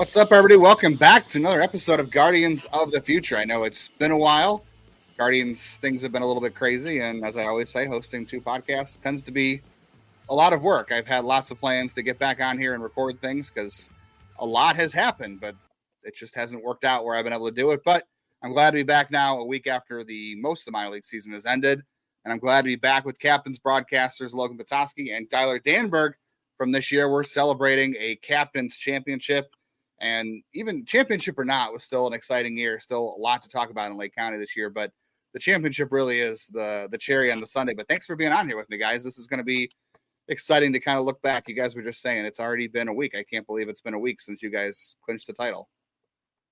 What's up, everybody? Welcome back to another episode of Guardians of the Future. I know it's been a while. Guardians things have been a little bit crazy, and as I always say, hosting two podcasts tends to be a lot of work. I've had lots of plans to get back on here and record things because a lot has happened, but it just hasn't worked out where I've been able to do it. But I'm glad to be back now a week after most of the minor league season has ended, and I'm glad to be back with Captains broadcasters Logan Potosky and Tyler Danburg. From this year, we're celebrating a Captains championship. And even championship or not, was still an exciting year. Still a lot to talk about in Lake County this year. But the championship really is the cherry on the sundae. But thanks for being on here with me, guys. This is going to be exciting to kind of look back. You guys were just saying it's already been a week. I can't believe it's been a week since you guys clinched the title.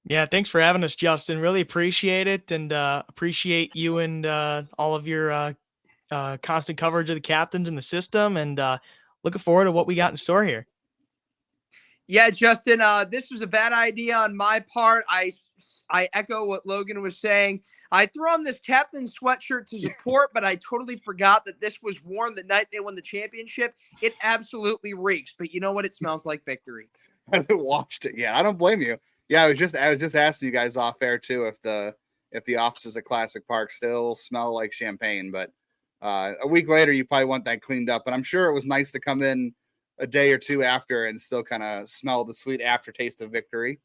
Yeah, thanks for having us, Justin. Really appreciate it, and appreciate you and all of your constant coverage of the Captains and the system, and looking forward to what we got in store here. Yeah, Justin, this was a bad idea on my part. I echo what Logan was saying. I threw on this captain sweatshirt to support, but I totally forgot that this was worn the night they won the championship. It absolutely reeks, but you know what? It smells like victory. I haven't watched it yet. I don't blame you. Yeah, I was just asking you guys off air too if the offices at Classic Park still smell like champagne. But a week later, you probably want that cleaned up. But I'm sure it was nice to come in a day or two after and still kind of smell the sweet aftertaste of victory.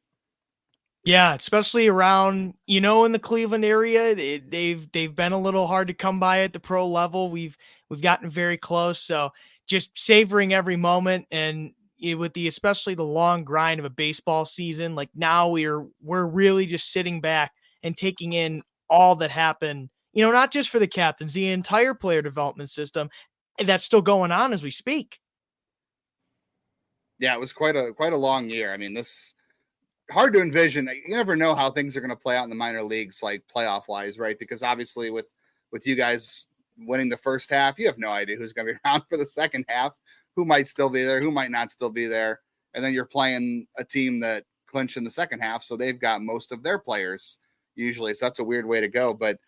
Yeah, especially around, in the Cleveland area, they've been a little hard to come by at the pro level. We've gotten very close, so just savoring every moment, and with especially the long grind of a baseball season, like now we're really just sitting back and taking in all that happened. Not just for the Captains, the entire player development system that's still going on as we speak. Yeah, it was quite a long year. I mean, this hard to envision. You never know how things are going to play out in the minor leagues, like playoff wise, right? Because obviously with you guys winning the first half, you have no idea who's going to be around for the second half, who might still be there, who might not still be there. And then you're playing a team that clinched in the second half, so they've got most of their players usually. So that's a weird way to go. But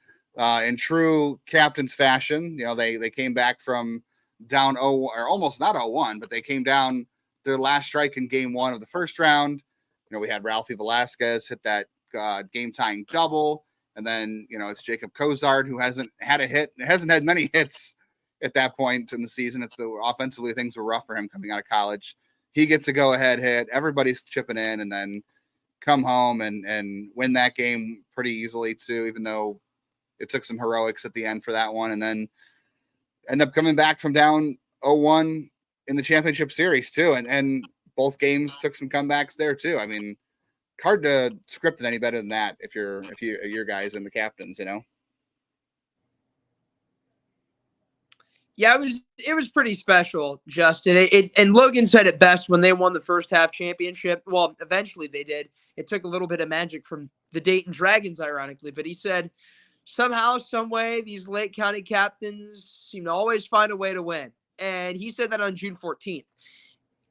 in true Captains fashion, they came back from down 0 or almost not 0-1, but they came down their last strike in game 1 of the first round. We had Ralphie Velasquez hit that game-tying double. And then, it's Jacob Cozart, who hasn't had a hit. Hasn't had many hits at that point in the season. It's been offensively, things were rough for him coming out of college. He gets a go-ahead hit. Everybody's chipping in, and then come home and win that game pretty easily, too, even though it took some heroics at the end for that one. And then end up coming back from down 0-1 in the championship series, too. And both games took some comebacks there too. I mean, hard to script it any better than that if you're guys and the Captains, Yeah, it was pretty special, Justin. And Logan said it best when they won the first half championship. Well, eventually they did. It took a little bit of magic from the Dayton Dragons, ironically, but he said somehow, some way, these Lake County Captains seem to always find a way to win. And he said that on June 14th.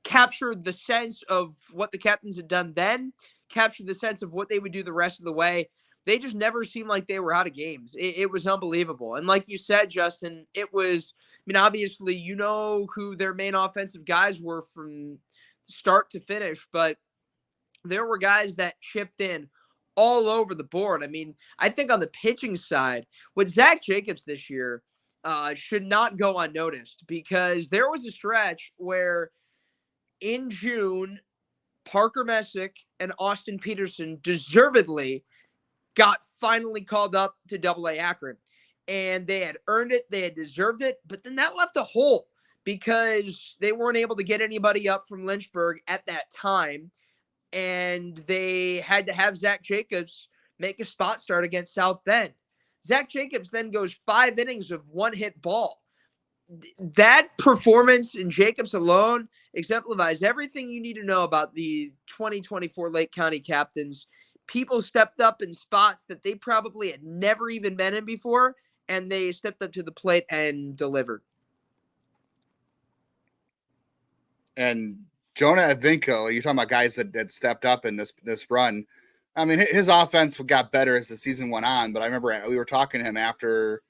Captured the sense of what the Captains had done then, captured the sense of what they would do the rest of the way. They just never seemed like they were out of games. It was unbelievable. And like you said, Justin, it was, obviously, who their main offensive guys were from start to finish, but there were guys that chipped in all over the board. I think on the pitching side, with Zach Jacobs this year should not go unnoticed, because there was a stretch where in June, Parker Messick and Austin Peterson deservedly got finally called up to Double-A Akron. And they had earned it. They had deserved it. But then that left a hole because they weren't able to get anybody up from Lynchburg at that time. And they had to have Zach Jacobs make a spot start against South Bend. Zach Jacobs then goes 5 innings of one-hit ball. That performance in Jacobs alone exemplifies everything you need to know about the 2024 Lake County Captains. People stepped up in spots that they probably had never even been in before, and they stepped up to the plate and delivered. And Jonah Advinko, you're talking about guys that stepped up in this run. His offense got better as the season went on, but I remember we were talking to him after,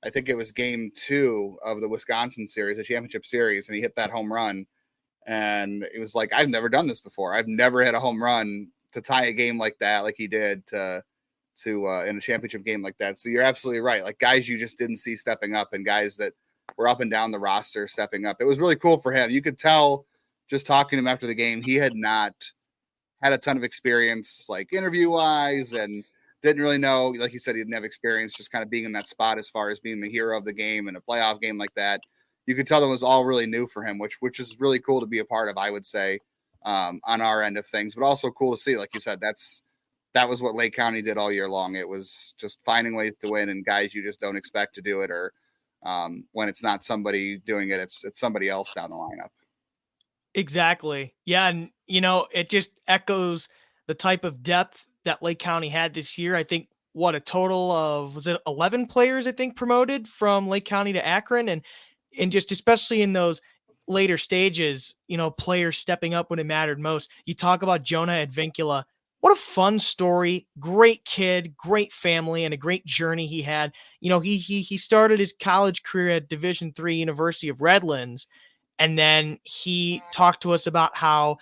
I think it was game 2 of the Wisconsin series, the championship series, and he hit that home run. And it was like, I've never done this before. I've never hit a home run to tie a game like that, like he did to in a championship game like that. So you're absolutely right. Like guys you just didn't see stepping up, and guys that were up and down the roster stepping up. It was really cool for him. You could tell just talking to him after the game, he had not had a ton of experience, like interview wise, and didn't really know, like he said, he didn't have experience just kind of being in that spot as far as being the hero of the game in a playoff game like that. You could tell that was all really new for him, which is really cool to be a part of, I would say, on our end of things, but also cool to see, like you said, that was what Lake County did all year long. It was just finding ways to win and guys you just don't expect to do it, or when it's not somebody doing it, it's somebody else down the lineup. Exactly. Yeah. And, it just echoes the type of depth that Lake County had this year. I think a total of, was it 11 players, I think, promoted from Lake County to Akron. And just especially in those later stages, players stepping up when it mattered most. You talk about Jonah Advincula. What a fun story. Great kid, great family, and a great journey he had. He started his college career at Division III University of Redlands. And then he talked to us about how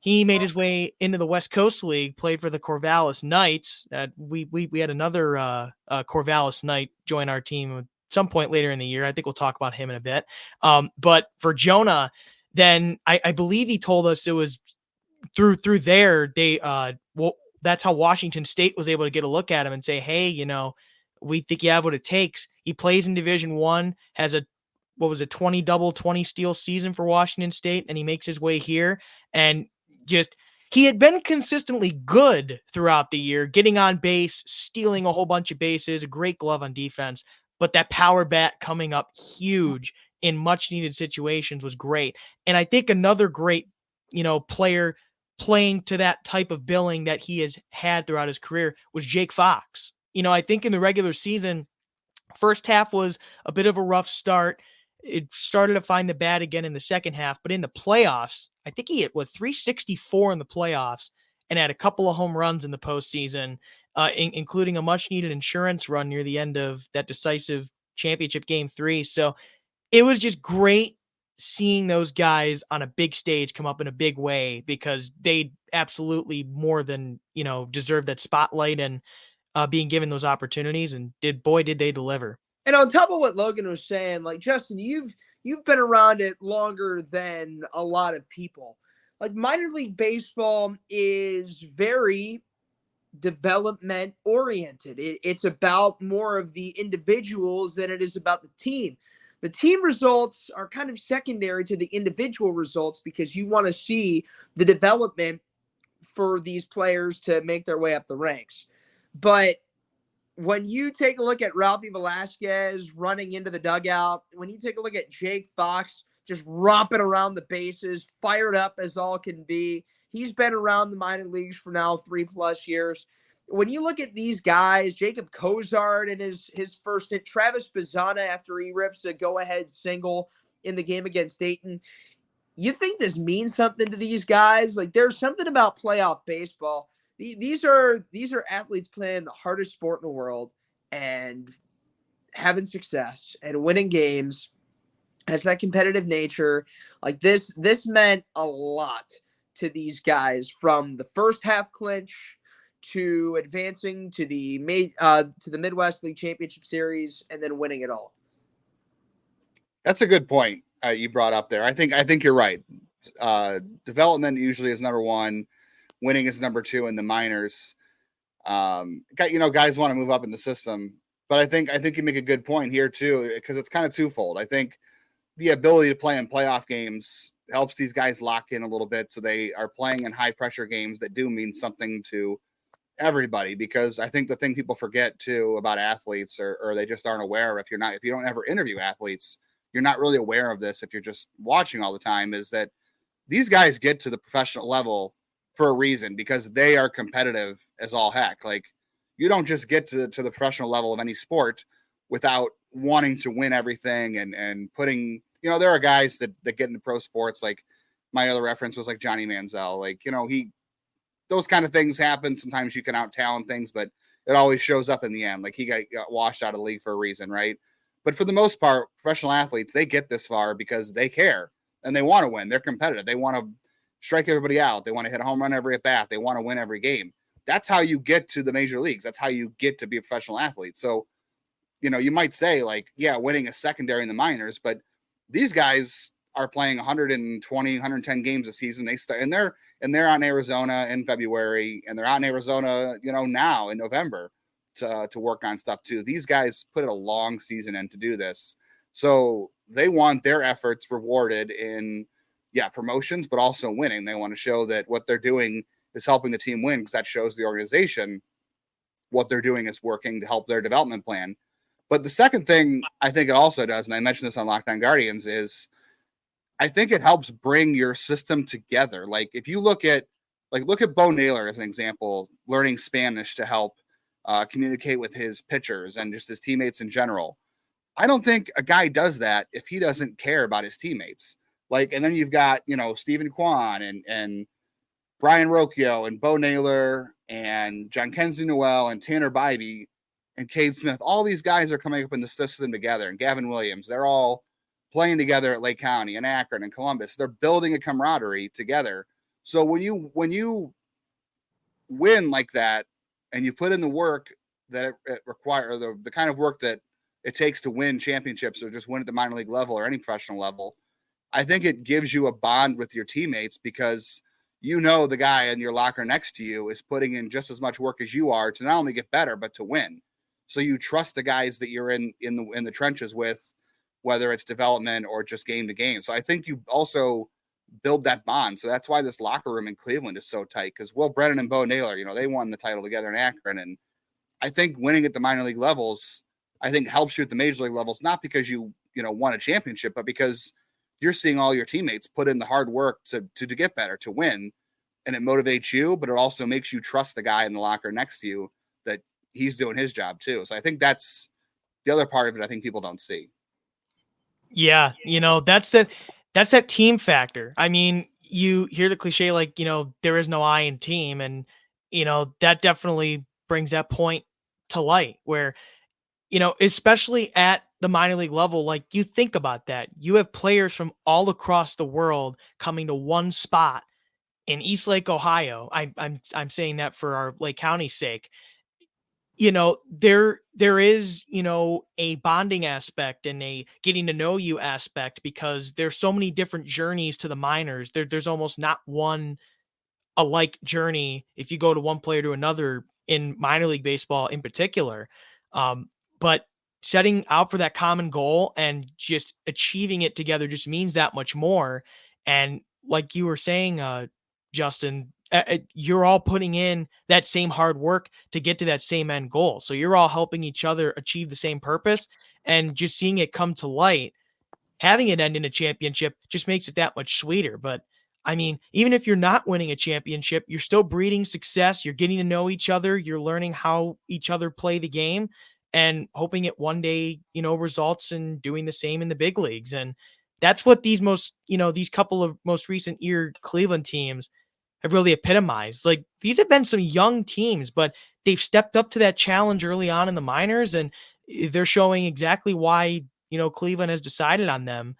he made his way into the West Coast League, played for the Corvallis Knights. We had another Corvallis Knight join our team at some point later in the year. I think we'll talk about him in a bit. But for Jonah, then I believe he told us it was through there, that's how Washington State was able to get a look at him and say, hey, we think you have what it takes. He plays in Division I, has a 20 double, 20 steal season for Washington State, and he makes his way here. And he had been consistently good throughout the year, getting on base, stealing a whole bunch of bases, a great glove on defense. But that power bat coming up huge in much needed situations was great. And I think another great, player playing to that type of billing that he has had throughout his career was Jake Fox. I think in the regular season, first half was a bit of a rough start. It started to find the bat again in the second half, but in the playoffs, I think he hit 364 in the playoffs and had a couple of home runs in the postseason, including a much needed insurance run near the end of that decisive championship game 3. So it was just great seeing those guys on a big stage come up in a big way, because they absolutely more than, deserve that spotlight and being given those opportunities, and did they deliver. And on top of what Logan was saying, like, Justin, you've been around it longer than a lot of people. Like, minor league baseball is very development oriented. It's about more of the individuals than it is about the team. The team results are kind of secondary to the individual results, because you want to see the development for these players to make their way up the ranks. But when you take a look at Ralphie Velasquez running into the dugout, when you take a look at Jake Fox just romping around the bases, fired up as all can be, he's been around the minor leagues for now 3+ years. When you look at these guys, Jacob Cozart in his first hit, Travis Bazzana after he rips a go-ahead single in the game against Dayton, you think this means something to these guys? Like, there's something about playoff baseball. These are athletes playing the hardest sport in the world and having success and winning games. Has that competitive nature. Like, this meant a lot to these guys, from the first half clinch to advancing to the Midwest League Championship Series and then winning it all. That's a good point you brought up there. I think you're right. Development usually is number one. Winning is number two in the minors. Guys want to move up in the system, but I think you make a good point here too, because it's kind of twofold. I think the ability to play in playoff games helps these guys lock in a little bit, so they are playing in high pressure games that do mean something to everybody. Because I think the thing people forget too about athletes, or they just aren't aware, if you don't ever interview athletes, you're not really aware of this if you're just watching all the time, is that these guys get to the professional level for a reason, because they are competitive as all heck. Like, you don't just get to the professional level of any sport without wanting to win everything and putting, there are guys that get into pro sports. Like, my other reference was like Johnny Manziel. Like, those kind of things happen. Sometimes you can out talent things, but it always shows up in the end. Like, he got washed out of the league for a reason, right? But for the most part, professional athletes, they get this far because they care and they want to win. They're competitive. They want to strike everybody out. They want to hit a home run every at bat. They want to win every game. That's how you get to the major leagues. That's how you get to be a professional athlete. So, you might say like, yeah, winning is secondary in the minors, but these guys are playing 120, 110 games a season. They start, and they're on Arizona in February, and they're out in Arizona, now in November to work on stuff too. These guys put a long season in to do this. So they want their efforts rewarded in, promotions, but also winning. They want to show that what they're doing is helping the team win, because that shows the organization what they're doing is working to help their development plan. But the second thing I think it also does, and I mentioned this on Lockdown Guardians, is I think it helps bring your system together. Like if you look at Bo Naylor as an example, learning Spanish to help communicate with his pitchers and just his teammates in general. I don't think a guy does that if he doesn't care about his teammates. Like, and then you've got, Stephen Kwan and Brian Rocchio and Bo Naylor and John Kenzie Noel and Tanner Bybee and Cade Smith. All these guys are coming up in the system together, and Gavin Williams. They're all playing together at Lake County and Akron and Columbus. They're building a camaraderie together. So when you win like that and you put in the work that it requires, the kind of work that it takes to win championships or just win at the minor league level or any professional level, I think it gives you a bond with your teammates, because the guy in your locker next to you is putting in just as much work as you are to not only get better, but to win. So you trust the guys that you're in the trenches with, whether it's development or just game to game. So I think you also build that bond. So that's why this locker room in Cleveland is so tight, because Will Brennan and Bo Naylor, they won the title together in Akron. And I think winning at the minor league levels, I think helps you at the major league levels, not because you won a championship, but because you're seeing all your teammates put in the hard work to get better, to win. And it motivates you, but it also makes you trust the guy in the locker next to you that he's doing his job too. So I think that's the other part of it I think people don't see. Yeah, that's that team factor. I mean, you hear the cliche like, there is no I in team, and that definitely brings that point to light where, especially at the minor league level, like you think about that. You have players from all across the world coming to one spot in East Lake, Ohio. I'm saying that for our Lake County's sake. There is, a bonding aspect and a getting to know you aspect, because there's so many different journeys to the minors. There's almost not one alike journey if you go to one player to another in minor league baseball in particular. But setting out for that common goal and just achieving it together just means that much more. And like you were saying, Justin, you're all putting in that same hard work to get to that same end goal. So you're all helping each other achieve the same purpose, and just seeing it come to light, having it end in a championship just makes it that much sweeter. But I mean, even if you're not winning a championship, you're still breeding success. You're getting to know each other. You're learning how each other play the game, and hoping it one day, results in doing the same in the big leagues. And that's what these these couple of most recent year Cleveland teams have really epitomized. Like, these have been some young teams, but they've stepped up to that challenge early on in the minors, and they're showing exactly why, Cleveland has decided on them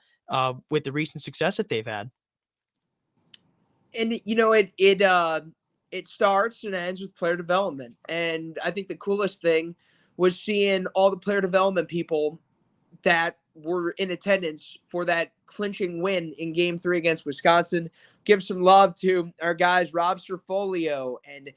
with the recent success that they've had. And it starts and ends with player development. And I think the coolest thing was seeing all the player development people that were in attendance for that clinching win in Game 3 against Wisconsin. Give some love to our guys Rob Serfolio and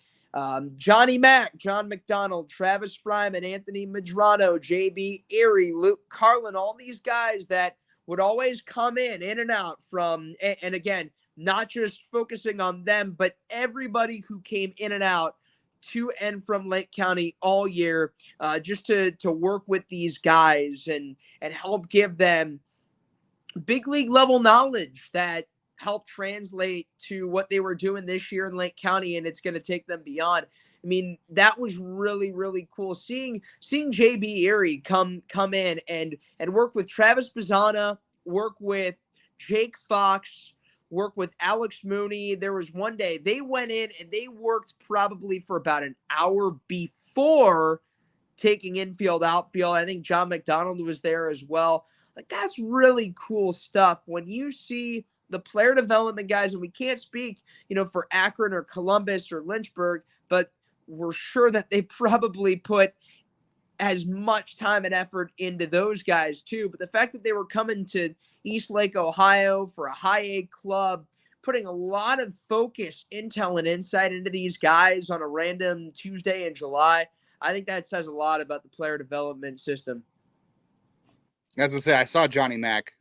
Johnny Mack, John McDonald, Travis Fryman, Anthony Madrano, JB Erie, Luke Carlin, all these guys that would always come in and out from, and again, not just focusing on them, but everybody who came in and out to and from Lake County all year, just to work with these guys and help give them big league level knowledge that help translate to what they were doing this year in Lake County, and it's going to take them beyond. I mean, that was really, really cool. Seeing JB Erie come in and work with Travis Bazzana, work with Jake Fox, work with Alex Mooney. There was one day they went in and they worked probably for about an hour before taking infield, outfield. I think John McDonald was there as well. Like, that's really cool stuff when you see the player development guys, and we can't speak, for Akron or Columbus or Lynchburg, but we're sure that they probably put as much time and effort into those guys too. But the fact that they were coming to East Lake, Ohio for a high A club, putting a lot of focus, intel, and insight into these guys on a random Tuesday in July, I think that says a lot about the player development system. As I say, I saw Johnny Mack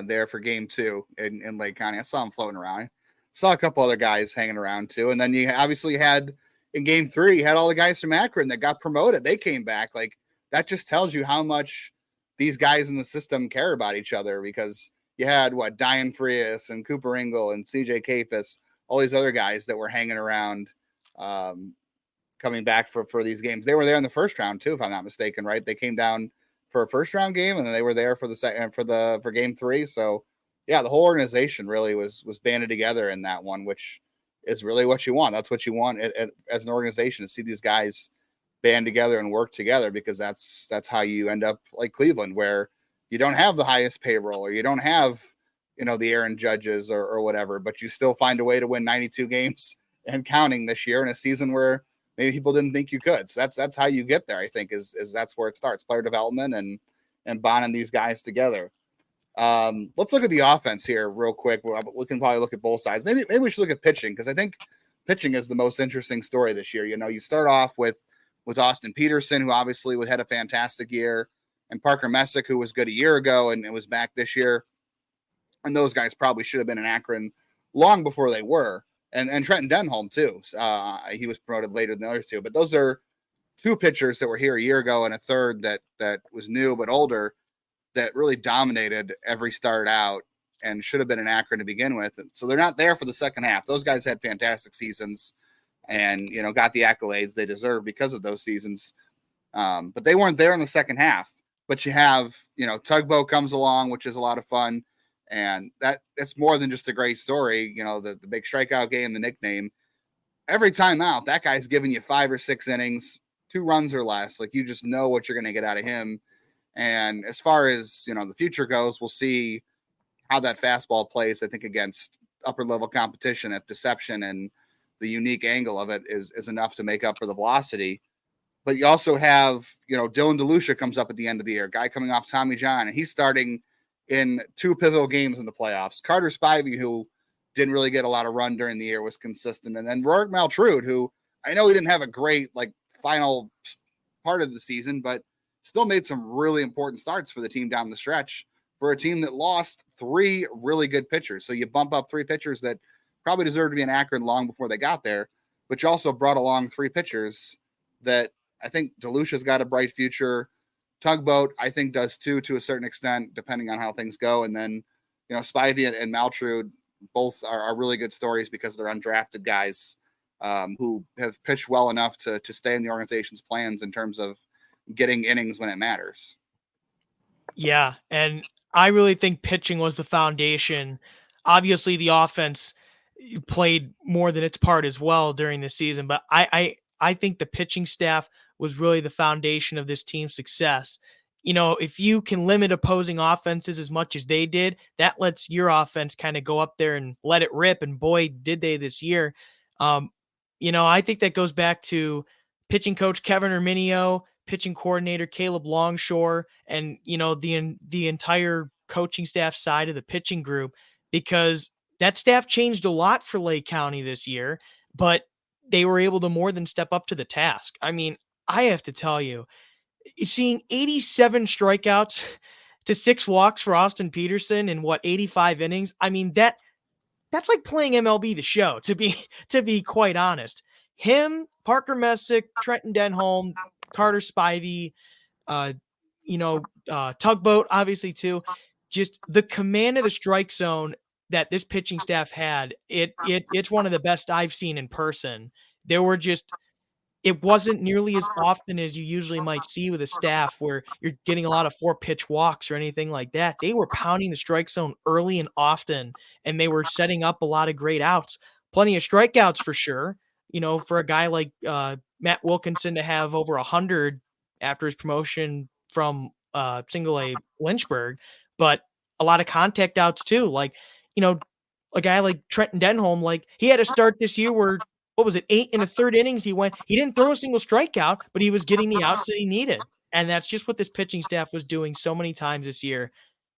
there for game 2 in Lake County. I saw him floating around. I saw a couple other guys hanging around too. And then you obviously had in game 3, you had all the guys from Akron that got promoted. They came back. Like, that just tells you how much these guys in the system care about each other, because you had Diane Frias and Cooper Engel and CJ Kafis, all these other guys that were hanging around coming back for these games. They were there in the first round too, if I'm not mistaken, right? They came down for a first round game, and then they were there for the second for game 3. So yeah, the whole organization really was banded together in that one, which is really what you want. That's what you want as an organization, to see these guys band together and work together, because that's how you end up like Cleveland, where you don't have the highest payroll, or you don't have, the Aaron Judges or whatever, but you still find a way to win 92 games and counting this year in a season where maybe people didn't think you could. So that's how you get there, I think, is that's where it starts, player development and bonding these guys together. Let's look at the offense here real quick. We can probably look at both sides. Maybe we should look at pitching, because I think pitching is the most interesting story this year. You start off with Austin Peterson, who obviously had a fantastic year, and Parker Messick, who was good a year ago and was back this year. And those guys probably should have been in Akron long before they were. And Trenton Denholm too. He was promoted later than the other two. But those are two pitchers that were here a year ago, and a third that was new but older, that really dominated every start out and should have been in Akron to begin with. And so they're not there for the second half. Those guys had fantastic seasons and, got the accolades they deserve because of those seasons. But they weren't there in the second half. But you have, Tugboat comes along, which is a lot of fun. And that's more than just a great story. The big strikeout game, the nickname. Every time out, that guy's giving you 5 or 6 innings, 2 runs or less. Like, you just know what you're going to get out of him. And as far as, the future goes, we'll see how that fastball plays, I think, against upper level competition, if deception and the unique angle of it is enough to make up for the velocity. But you also have, Dylan DeLucia comes up at the end of the year, guy coming off Tommy John, and he's starting in 2 pivotal games in the playoffs. Carter Spivey, who didn't really get a lot of run during the year, was consistent. And then Rorik Maltrude, who I know he didn't have a great final part of the season, but still made some really important starts for the team down the stretch, for a team that lost 3 really good pitchers. So you bump up 3 pitchers that probably deserved to be in Akron long before they got there, but you also brought along 3 pitchers that I think DeLucia's got a bright future. Tugboat, I think, does too, to a certain extent, depending on how things go. And then, Spivey and Maltrude both are really good stories, because they're undrafted guys who have pitched well enough to stay in the organization's plans in terms of getting innings when it matters. Yeah, and I really think pitching was the foundation. Obviously, the offense played more than its part as well during the season, but I think the pitching staff was really the foundation of this team's success. If you can limit opposing offenses as much as they did, that lets your offense kind of go up there and let it rip. And boy, did they this year. I think that goes back to pitching coach Kevin Erminio, pitching coordinator Caleb Longshore, and the entire coaching staff side of the pitching group, because that staff changed a lot for Lake County this year, but they were able to more than step up to the task. I mean, I have to tell you, seeing 87 strikeouts to 6 walks for Austin Peterson in 85 innings. I mean, that's like playing MLB The Show, to be quite honest. Him, Parker Messick, Trenton Denholm, Carter Spivey, Tugboat, obviously too. Just the command of the strike zone that this pitching staff had, it's one of the best I've seen in person. It wasn't nearly as often as you usually might see with a staff where you're getting a lot of 4-pitch walks or anything like that. They were pounding the strike zone early and often, and they were setting up a lot of great outs. Plenty of strikeouts for sure. For a guy like Matt Wilkinson to have over 100 after his promotion from single A Lynchburg, but a lot of contact outs too. a guy like Trenton Denholm, like he had a start this year where, what was it, 8 in the third innings, he didn't throw a single strikeout, but he was getting the outs that he needed. And that's just what this pitching staff was doing so many times this year.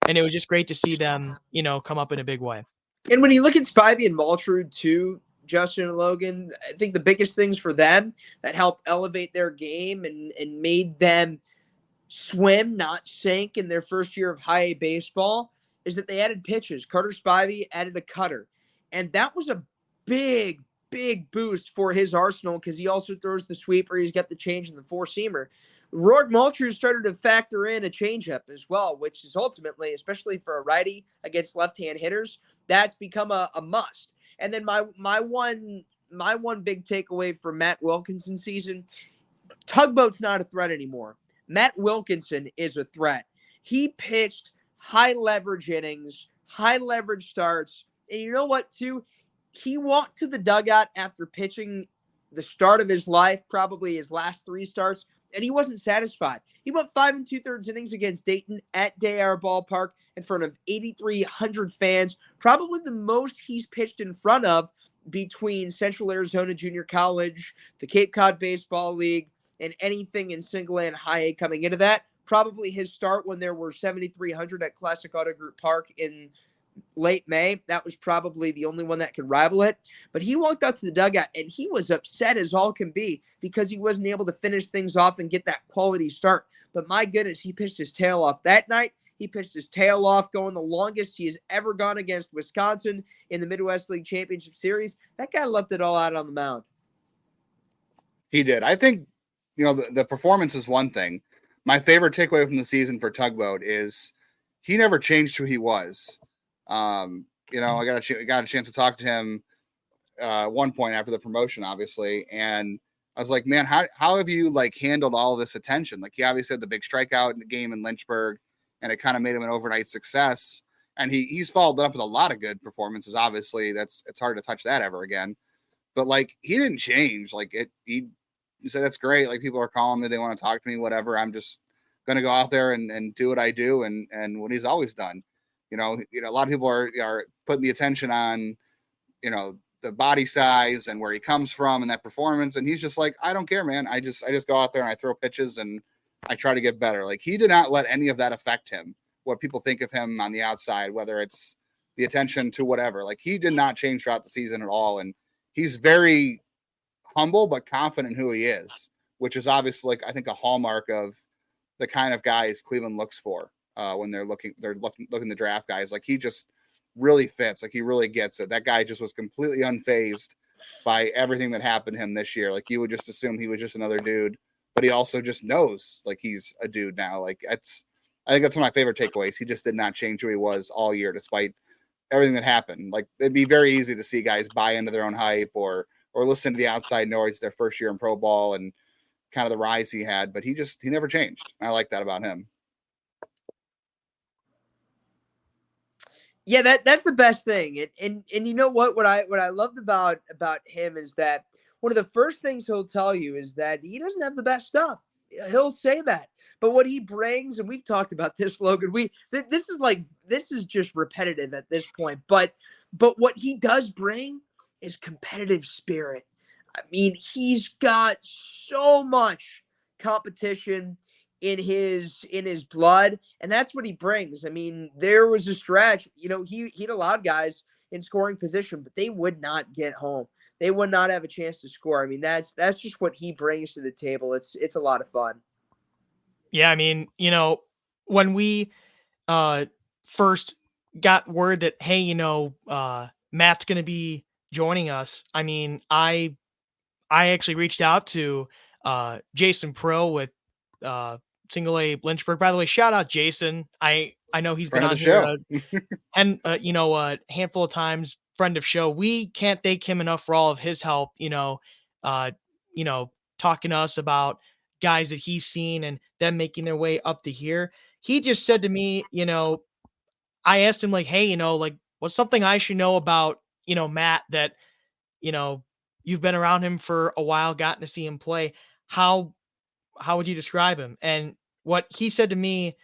And it was just great to see them, come up in a big way. And when you look at Spivey and Maltrud too, Justin and Logan, I think the biggest things for them that helped elevate their game and made them swim, not sink in their first year of high A baseball is that they added pitches. Carter Spivey added a cutter. And that was a big, big boost for his arsenal because he also throws the sweeper. He's got the change in the four-seamer. Rourke Maltrud started to factor in a changeup as well, which is ultimately, especially for a righty against left-hand hitters, that's become a must. And then my one big takeaway from Matt Wilkinson's season, Tugboat's not a threat anymore. Matt Wilkinson is a threat. He pitched high leverage innings, high leverage starts. And you know what, too? He walked to the dugout after pitching the start of his life, probably his last 3 starts, and he wasn't satisfied. He went 5 2/3 innings against Dayton at Day-Hour Ballpark in front of 8,300 fans, probably the most he's pitched in front of between Central Arizona Junior College, the Cape Cod Baseball League, and anything in single A and high A coming into that. Probably his start when there were 7,300 at Classic Auto Group Park in late May. That was probably the only one that could rival it. But he walked out to the dugout and he was upset as all can be because he wasn't able to finish things off and get that quality start. But my goodness, he pitched his tail off that night. He pitched his tail off, going the longest he has ever gone against Wisconsin in the Midwest League Championship Series. That guy left it all out on the mound. He did. I think, the performance is one thing. My favorite takeaway from the season for Tugboat is he never changed who he was. I got a chance to talk to him one point after the promotion, obviously. And I was like, man, how have you handled all this attention? He obviously had the big strikeout in the game in Lynchburg, and it kind of made him an overnight success. And he's followed up with a lot of good performances. Obviously, it's hard to touch that ever again. But he didn't change. He said, that's great. People are calling me, they want to talk to me, whatever. I'm just going to go out there and do what I do and what he's always done. A lot of people are putting the attention on, the body size and where he comes from and that performance. And he's just I don't care, man. I just go out there and I throw pitches and I try to get better. He did not let any of that affect him, what people think of him on the outside, whether it's the attention to whatever. He did not change throughout the season at all. And he's very humble, but confident in who he is, which is obviously I think a hallmark of the kind of guys Cleveland looks for when they're looking to draft guys. He just really fits. He really gets it. That guy just was completely unfazed by everything that happened to him this year. You would just assume he was just another dude, but he also just knows he's a dude now. I think that's one of my favorite takeaways. He just did not change who he was all year, despite everything that happened. It'd be very easy to see guys buy into their own hype or listen to the outside noise their first year in pro ball and kind of the rise he had, but he never changed. I like that about him. Yeah, that's the best thing. And you know what I loved about him is that one of the first things he'll tell you is that he doesn't have the best stuff. He'll say that. But what he brings, and we've talked about this, Logan, this is just repetitive at this point, but what he does bring is competitive spirit. I mean, he's got so much competition in his blood, and that's what he brings. I mean, there was a stretch, he'd allowed guys in scoring position, but they would not get home. They would not have a chance to score. I mean, that's just what he brings to the table. It's a lot of fun. Yeah, I mean, when we first got word that, hey, Matt's going to be joining us, I mean, I actually reached out to Jason Pro with Single A Lynchburg. By the way, shout out Jason. I know he's been on here and a handful of times, friend of show. We can't thank him enough for all of his help, talking to us about guys that he's seen and them making their way up to here. He just said to me, I asked him hey, what's something I should know about, Matt that, you've been around him for a while, gotten to see him play. How would you describe him? And what he said to me,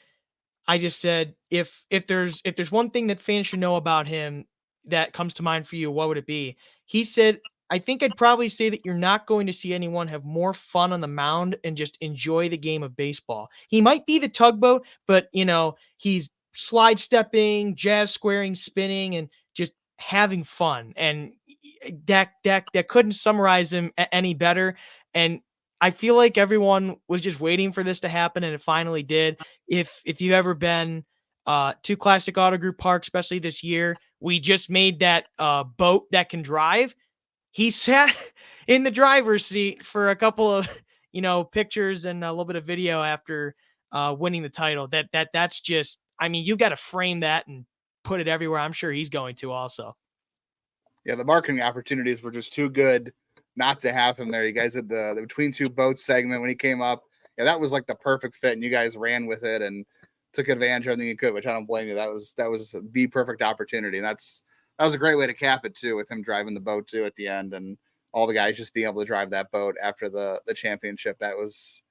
I just said, if there's one thing that fans should know about him, that comes to mind for you, what would it be? He said, I think I'd probably say that you're not going to see anyone have more fun on the mound and just enjoy the game of baseball. He might be the tugboat, but he's slide stepping, jazz squaring, spinning, and just having fun. And that couldn't summarize him any better. And I feel like everyone was just waiting for this to happen, and it finally did. If you've ever been to Classic Auto Group Park, especially this year, we just made that boat that can drive. He sat in the driver's seat for a couple of pictures and a little bit of video after winning the title. That's just, I mean, you've got to frame that and put it everywhere. I'm sure he's going to also. Yeah, the marketing opportunities were just too good not to have him there. You guys had the Between Two Boats segment when he came up. Yeah, that was like the perfect fit, and you guys ran with it and took advantage of everything you could, which I don't blame you. That was the perfect opportunity. And that was a great way to cap it too, with him driving the boat too at the end, and all the guys just being able to drive that boat after the championship. That was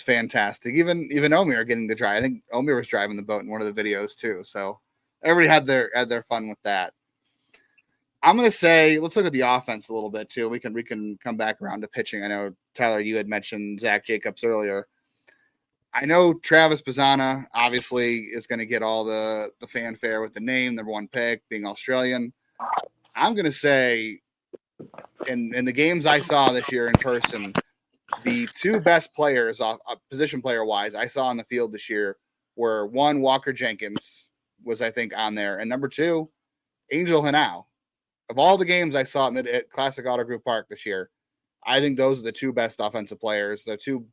fantastic. Even Omir getting to drive. I think Omir was driving the boat in one of the videos too. So everybody had their fun with that. I'm going to say, let's look at the offense a little bit too. We can come back around to pitching. I know, Tyler, you had mentioned Zach Jacobs earlier. I know Travis Bazzana obviously is going to get all the fanfare with the name, number one pick, being Australian. I'm going to say in the games I saw this year in person, the two best players, position player wise, I saw on the field this year were, one, Walker Jenkins was, I think, on there, and number two, Angel Hanau. Of all the games I saw at Classic Auto Group Park this year, I think those are the two best offensive players. The two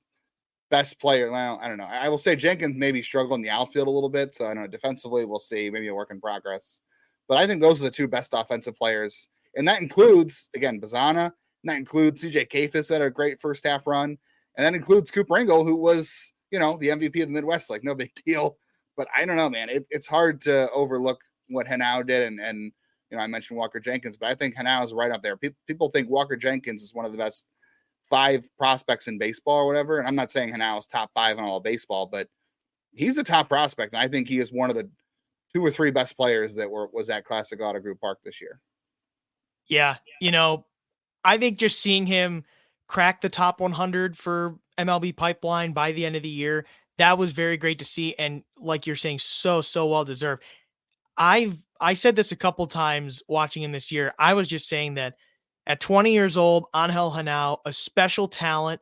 best players. Well, I don't know. I will say Jenkins maybe struggled in the outfield a little bit. So I don't know. Defensively, we'll see. Maybe a work in progress. But I think those are the two best offensive players. And that includes, again, Bazzana. And that includes CJ Kafis had a great first half run. And that includes Cooper Engel, who was, the MVP of the Midwest. Like, no big deal. But I don't know, man. It's hard to overlook what Hanau did. And I mentioned Walker Jenkins, but I think Hanau is right up there. People think Walker Jenkins is one of the best 5 prospects in baseball or whatever. And I'm not saying Hanau is top 5 in all of baseball, but he's a top prospect. And I think he is one of the 2 or 3 best players that was at Classic Auto Group Park this year. Yeah. I think just seeing him crack the top 100 for MLB Pipeline by the end of the year, that was very great to see. And like you're saying, so well deserved. I said this a couple times watching him this year. I was just saying that at 20 years old, Angel Hanau, a special talent,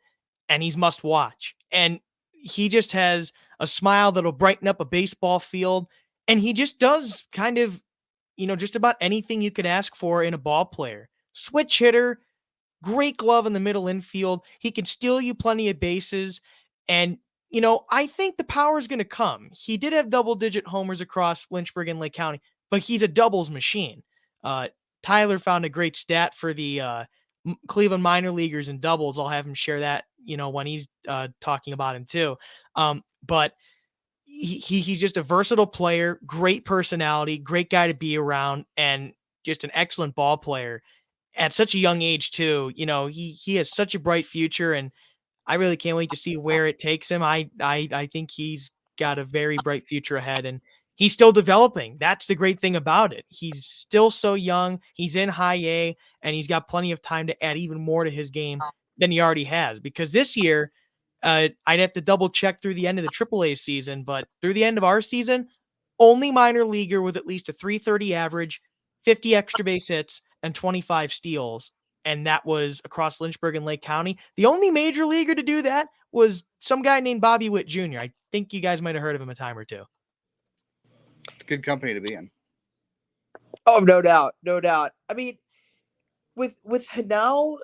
and he's must watch. And he just has a smile that'll brighten up a baseball field. And he just does kind of, just about anything you could ask for in a ball player. Switch hitter, great glove in the middle infield. He can steal you plenty of bases. And I think the power is going to come. He did have double-digit homers across Lynchburg and Lake County, but he's a doubles machine. Tyler found a great stat for the Cleveland minor leaguers in doubles. I'll have him share that, when he's talking about him too. But he's just a versatile player, great personality, great guy to be around, and just an excellent ball player at such a young age too. He has such a bright future, and I really can't wait to see where it takes him. I think he's got a very bright future ahead, and he's still developing. That's the great thing about it. He's still so young. He's in high A, and he's got plenty of time to add even more to his game than he already has. Because this year, I'd have to double check through the end of the AAA season, but through the end of our season, only minor leaguer with at least a 330 average, 50 extra base hits, and 25 steals. And that was across Lynchburg and Lake County. The only major leaguer to do that was some guy named Bobby Witt Jr. I think you guys might have heard of him a time or two. It's good company to be in. Oh, no doubt. No doubt. I mean, with Hanau,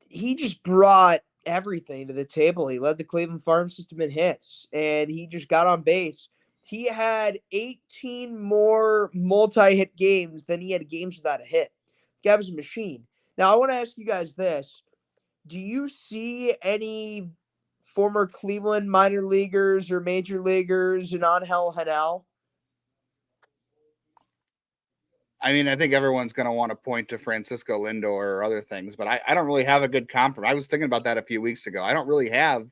he just brought everything to the table. He led the Cleveland farm system in hits, and he just got on base. He had 18 more multi-hit games than he had games without a hit. The guy was a machine. Now, I want to ask you guys this. Do you see any former Cleveland minor leaguers or major leaguers in Angel Hanau? I mean, I think everyone's going to want to point to Francisco Lindor or other things, but I don't really have a good comp. I was thinking about that a few weeks ago. I don't really have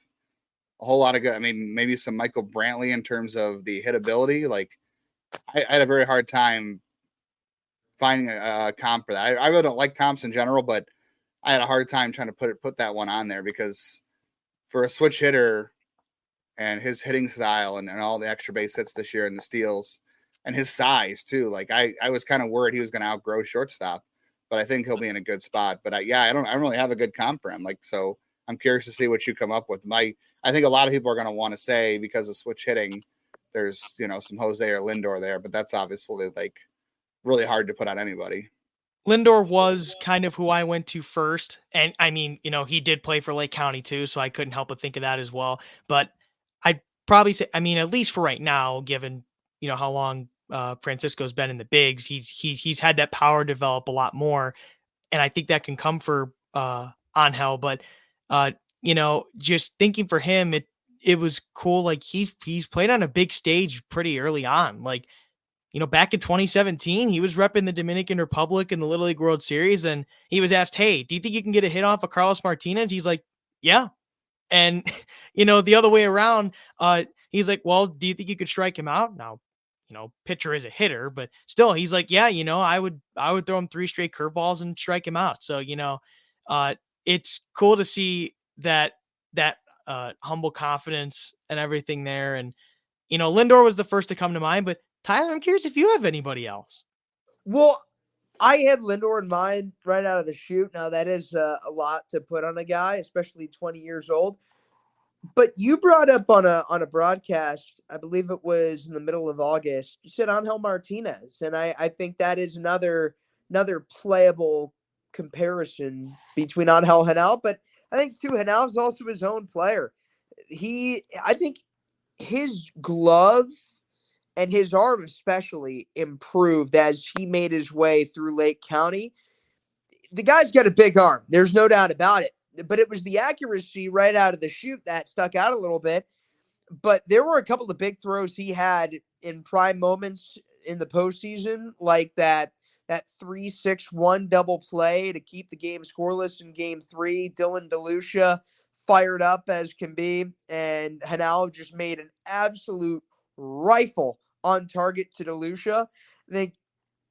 a whole lot of good. I mean, maybe some Michael Brantley in terms of the hitability. Like, I had a very hard time finding a comp for that. I really don't like comps in general, but I had a hard time trying to put that one on there because for a switch hitter and his hitting style and all the extra base hits this year and the steals and his size too. Like I was kind of worried he was going to outgrow shortstop, but I think he'll be in a good spot. But I don't really have a good comp for him. Like, so I'm curious to see what you come up with. I think a lot of people are going to want to say because of switch hitting, there's, some Jose or Lindor there, but that's obviously like really hard to put on anybody. Lindor was kind of who I went to first. And I mean, he did play for Lake County too, so I couldn't help but think of that as well. But I'd probably say, I mean, at least for right now, given, how long Francisco's been in the bigs, he's had that power develop a lot more. And I think that can come for Angel. But just thinking for him, it was cool. Like he's played on a big stage pretty early on. Like, back in 2017, he was repping the Dominican Republic in the Little League World Series, and he was asked, "Hey, do you think you can get a hit off of Carlos Martinez?" He's like, "Yeah." And the other way around, he's like, "Well, do you think you could strike him out?" Now, pitcher is a hitter, but still, he's like, "Yeah, I would throw him 3 straight curveballs and strike him out." So, it's cool to see that humble confidence and everything there. And Lindor was the first to come to mind, but Tyler, I'm curious if you have anybody else. Well, I had Lindor in mind right out of the chute. Now, that is a lot to put on a guy, especially 20 years old. But you brought up on a broadcast, I believe it was in the middle of August, you said Angel Martinez. And I think that is another playable comparison between Angel and Hanal. But I think, too, Hanal is also his own player. I think his glove and his arm especially improved as he made his way through Lake County. The guy's got a big arm. There's no doubt about it. But it was the accuracy right out of the chute that stuck out a little bit. But there were a couple of big throws he had in prime moments in the postseason, like that 3-6-1 double play to keep the game scoreless in game 3. Dylan DeLucia fired up as can be, and Hanal just made an absolute rifle on target to DeLucia. I think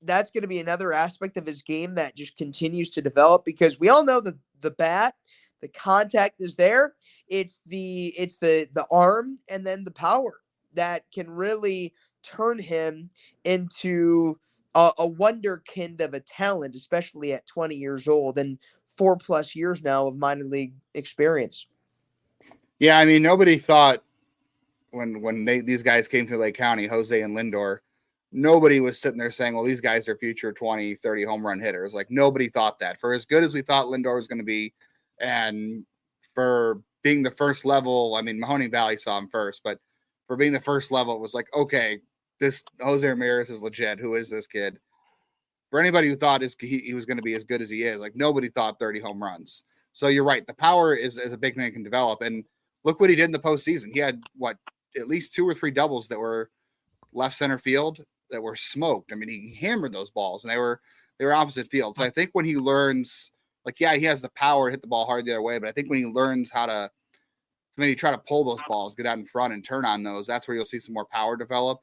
that's going to be another aspect of his game that just continues to develop, because we all know that the bat, the contact is there. It's the arm and then the power that can really turn him into a wonderkind of a talent, especially at 20 years old and 4+ years now of minor league experience. Yeah, I mean, nobody thought when these guys came through Lake County, Jose and Lindor, nobody was sitting there saying, well, these guys are future 20, 30 home run hitters. Like, nobody thought that. For as good as we thought Lindor was going to be, and for being the first level, I mean, Mahoning Valley saw him first, but for being the first level, it was like, okay, this Jose Ramirez is legit. Who is this kid? For anybody who thought he was going to be as good as he is, like, nobody thought 30 home runs. So you're right. The power is a big thing that can develop. And look what he did in the postseason. He had, at least 2 or 3 doubles that were left center field that were smoked. I mean, he hammered those balls, and they were opposite field. So I think when he learns, like, yeah, he has the power to hit the ball hard the other way, but I think when he learns how to maybe try to pull those balls, get out in front and turn on those, that's where you'll see some more power develop.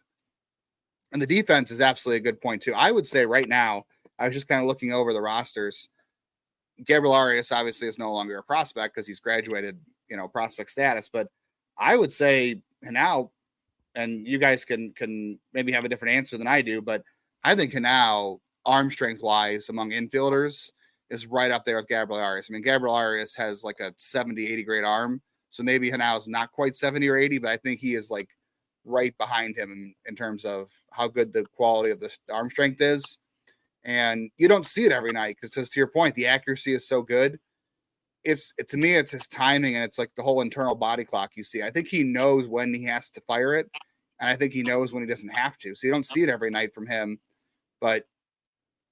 And the defense is absolutely a good point too. I would say right now, I was just kind of looking over the rosters. Gabriel Arias obviously is no longer a prospect because he's graduated, prospect status, but I would say now, and you guys can maybe have a different answer than I do, but I think Hanal, arm strength wise, among infielders, is right up there with Gabriel Arias. I mean, Gabriel Arias has like a 70, 80 grade arm. So maybe Hanal is not quite 70 or 80, but I think he is like right behind him in terms of how good the quality of the arm strength is. And you don't see it every night because, to your point, the accuracy is so good. To me, it's his timing, and it's like the whole internal body clock you see. I think he knows when he has to fire it, and I think he knows when he doesn't have to. So you don't see it every night from him, but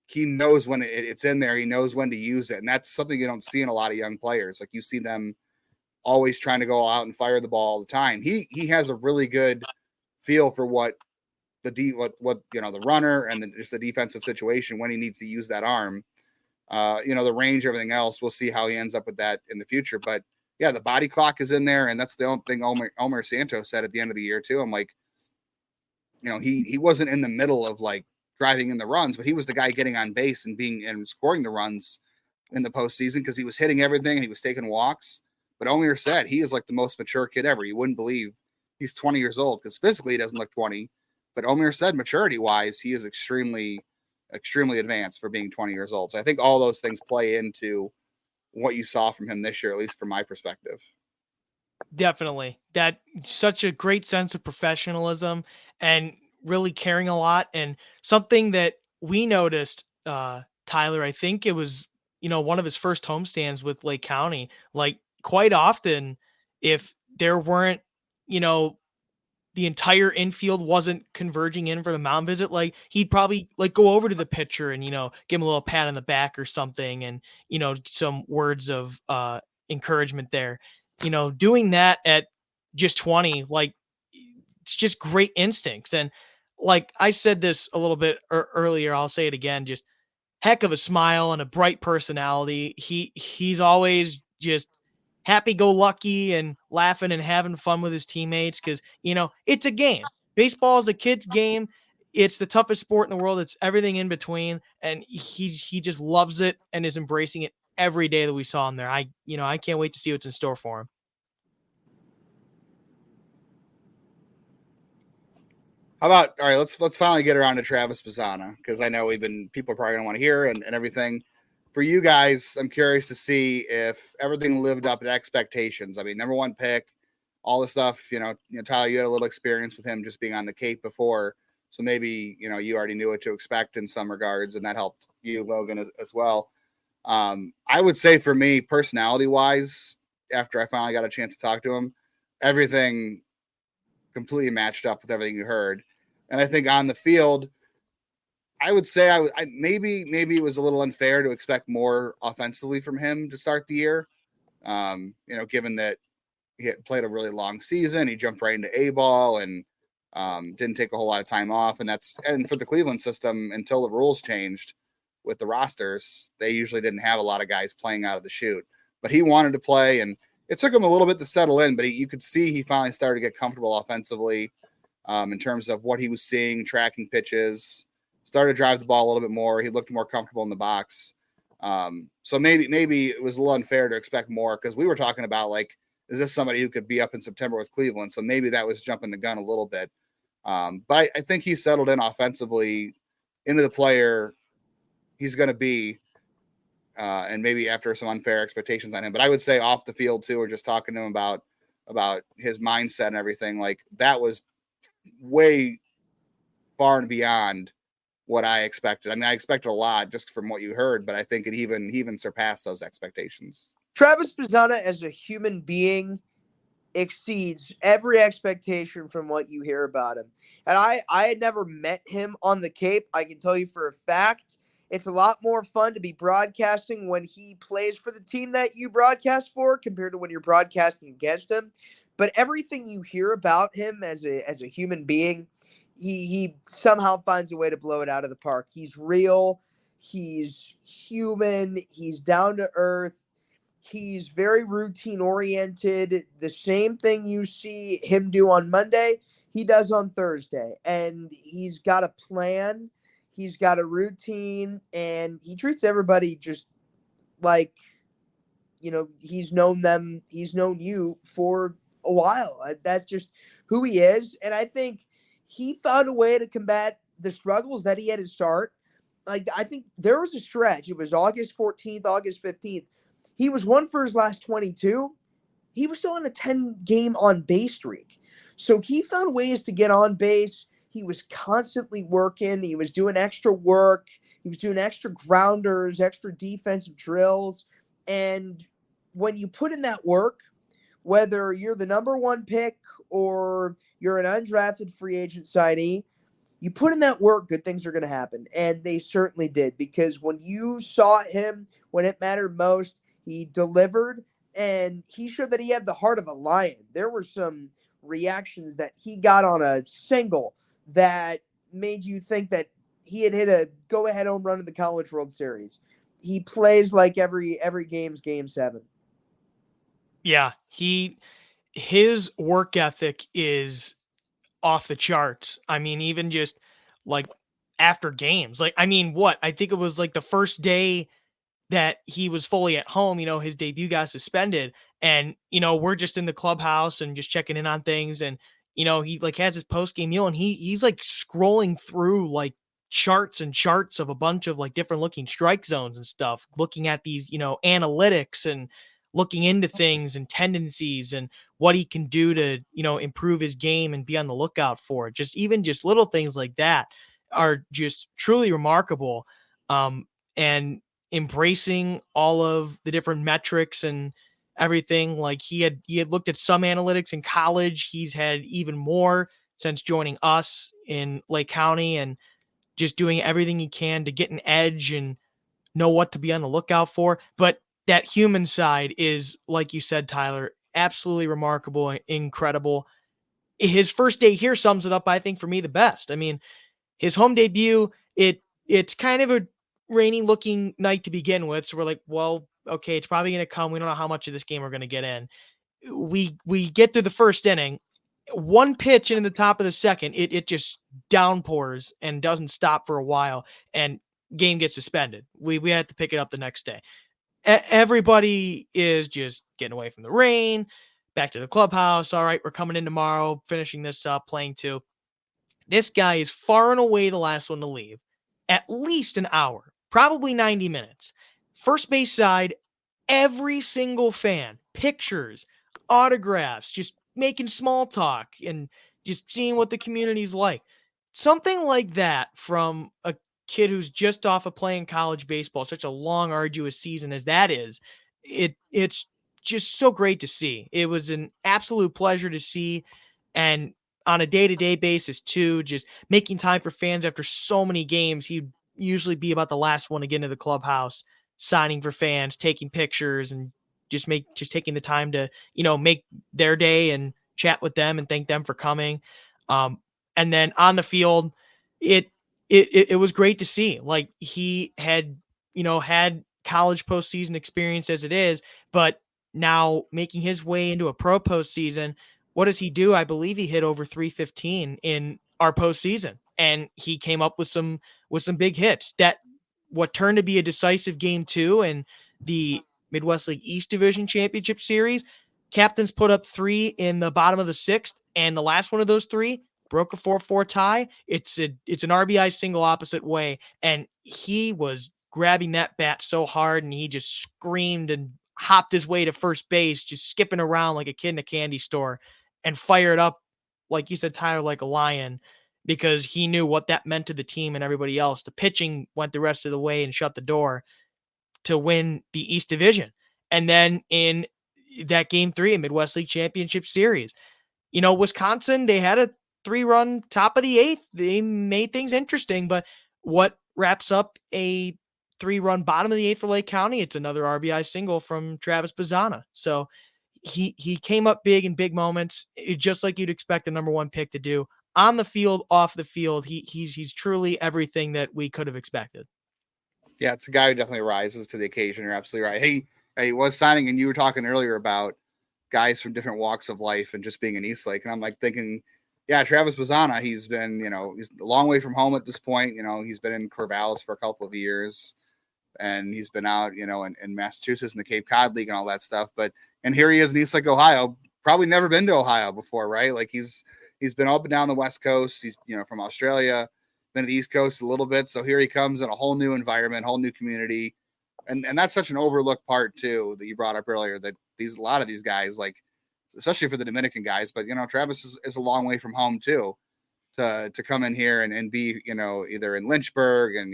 he knows when it's in there. He knows when to use it, and that's something you don't see in a lot of young players. Like, you see them always trying to go out and fire the ball all the time. He has a really good feel for what the runner and just the defensive situation when he needs to use that arm. The range, everything else, we'll see how he ends up with that in the future. But yeah, the body clock is in there, and that's the only thing Omer Santos said at the end of the year too. I'm like, he wasn't in the middle of like driving in the runs, but he was the guy getting on base and scoring the runs in the postseason because he was hitting everything and he was taking walks. But Omier said he is like the most mature kid ever. You wouldn't believe he's 20 years old because physically he doesn't look 20. But Omier said maturity wise, he is extremely, extremely advanced for being 20 years old. So I think all those things play into what you saw from him this year, at least from my perspective. Definitely. That such a great sense of professionalism and really caring a lot. And something that we noticed, Tyler, I think it was, one of his first homestands with Lake County. Like quite often, if there weren't, you know, the entire infield wasn't converging in for the mound visit, like he'd probably like go over to the pitcher and, give him a little pat on the back or something. And, some words of, encouragement there, doing that at just 20, like it's just great instincts. And like I said this a little bit earlier, I'll say it again, just heck of a smile and a bright personality. He's always just happy-go-lucky and laughing and having fun with his teammates because, it's a game. Baseball is a kid's game. It's the toughest sport in the world. It's everything in between, and he just loves it and is embracing it every day that we saw him there. I can't wait to see what's in store for him. How about all right? Let's finally get around to Travis Bazzana because I know people are probably gonna want to hear and everything. For you guys, I'm curious to see if everything lived up to expectations. I mean, number one pick, all the stuff. Tyler, you had a little experience with him just being on the Cape before, so maybe you already knew what to expect in some regards, and that helped you, Logan, as well. I would say for me, personality wise, after I finally got a chance to talk to him, everything completely matched up with everything you heard. And I think on the field, I would say maybe it was a little unfair to expect more offensively from him to start the year. Given that he had played a really long season, he jumped right into A-ball and didn't take a whole lot of time off. And for the Cleveland system, until the rules changed with the rosters, they usually didn't have a lot of guys playing out of the chute. But he wanted to play, and it took him a little bit to settle in, but you could see he finally started to get comfortable offensively in terms of what he was seeing, tracking pitches, started to drive the ball a little bit more. He looked more comfortable in the box. So maybe it was a little unfair to expect more because we were talking about, like, is this somebody who could be up in September with Cleveland? So maybe that was jumping the gun a little bit. But I think he settled in offensively into the player he's going to be. And maybe after some unfair expectations on him, but I would say off the field too, or just talking to him about his mindset and everything, like that was way far and beyond what I expected. I mean, I expected a lot just from what you heard, but I think he even surpassed those expectations. Travis Bazzana as a human being exceeds every expectation from what you hear about him. And I had never met him on the Cape. I can tell you for a fact, it's a lot more fun to be broadcasting when he plays for the team that you broadcast for compared to when you're broadcasting against him. But everything you hear about him as a human being, he somehow finds a way to blow it out of the park. He's real, he's human, he's down to earth. He's very routine oriented. The same thing you see him do on Monday, he does on Thursday. And he's got a plan, he's got a routine, and he treats everybody just like, he's known them, he's known you for a while. That's just who he is. And I think he found a way to combat the struggles that he had to start. Like, I think there was a stretch. It was August 14th, August 15th. He was one for his last 22. He was still on a 10-game on base streak. So he found ways to get on base. He was constantly working. He was doing extra work. He was doing extra grounders, extra defensive drills. And when you put in that work, whether you're the number one pick or you're an undrafted free agent signee, you put in that work, good things are going to happen. And they certainly did, because when you saw him when it mattered most, he delivered, and he showed that he had the heart of a lion. There were some reactions that he got on a single that made you think that he had hit a go-ahead home run in the College World Series. He plays like every game's Game 7. Yeah, his work ethic is off the charts. I mean, even just like after games. Like, I mean, what? I think it was like the first day that he was fully at home, his debut got suspended, and, we're just in the clubhouse and just checking in on things. And, he like has his post game meal, and he's like scrolling through like charts and charts of a bunch of like different looking strike zones and stuff, looking at these, analytics and looking into things and tendencies and what he can do to, improve his game and be on the lookout for. Just little things like that are just truly remarkable. And embracing all of the different metrics and everything. Like he had looked at some analytics in college. He's had even more since joining us in Lake County, and just doing everything he can to get an edge and know what to be on the lookout for. But that human side is, like you said, Tyler, absolutely remarkable and incredible. His first day here sums it up, I think, for me, the best. I mean, his home debut, it's kind of a rainy looking night to begin with. So we're like, well, okay, it's probably going to come. We don't know how much of this game we're going to get in. We get through the first inning, one pitch in the top of the second, it just downpours and doesn't stop for a while, and game gets suspended. We had to pick it up the next day. Everybody is just getting away from the rain, back to the clubhouse. All right, we're coming in tomorrow, finishing this up, playing two. This guy is far and away the last one to leave. At least an hour, probably 90 minutes. First base side, every single fan, pictures, autographs, just making small talk and just seeing what the community's like. Something like that from a kid who's just off of playing college baseball, such a long, arduous season as that is, it's just so great to see. It was an absolute pleasure to see. And on a day-to-day basis too, just making time for fans after so many games. He'd usually be about the last one to get into the clubhouse, signing for fans, taking pictures, and just taking the time to, make their day and chat with them and thank them for coming. And then on the field, it was great to see. Like, he had, had college postseason experience as it is, but now making his way into a pro postseason. What does he do? I believe he hit over 315 in our postseason, and he came up with some big hits. That what turned to be a decisive game two in the Midwest League East Division Championship Series. Captains put up three in the bottom of the sixth, and the last one of those three broke a 4-4 tie. It's an RBI single opposite way, and he was grabbing that bat so hard, and he just screamed and hopped his way to first base, just skipping around like a kid in a candy store, and fired up, like you said, Tyler, like a lion, because he knew what that meant to the team and everybody else. The pitching went the rest of the way and shut the door to win the East Division. And then in that game three in Midwest League Championship Series, Wisconsin, they had a 3-run top of the eighth. They made things interesting, but what wraps up a 3-run bottom of the eighth for Lake County? It's another RBI single from Travis Bazzana. So he came up big in big moments, just like you'd expect the number one pick to do on the field, off the field. He's truly everything that we could have expected. Yeah, it's a guy who definitely rises to the occasion. You're absolutely right. He was signing, and you were talking earlier about guys from different walks of life and just being in Eastlake. And I'm like thinking, yeah, Travis Bazzana, he's been, he's a long way from home at this point. He's been in Corvallis for a couple of years, and he's been out, in Massachusetts in the Cape Cod League and all that stuff. And here he is in Eastlake, Ohio, probably never been to Ohio before, right? Like he's been up and down the West Coast. He's, from Australia, been to the East Coast a little bit. So here he comes in a whole new environment, whole new community. And that's such an overlooked part too, that you brought up earlier, that a lot of these guys, like, especially for the Dominican guys, but, Travis is a long way from home too, to come in here and be, either in Lynchburg and,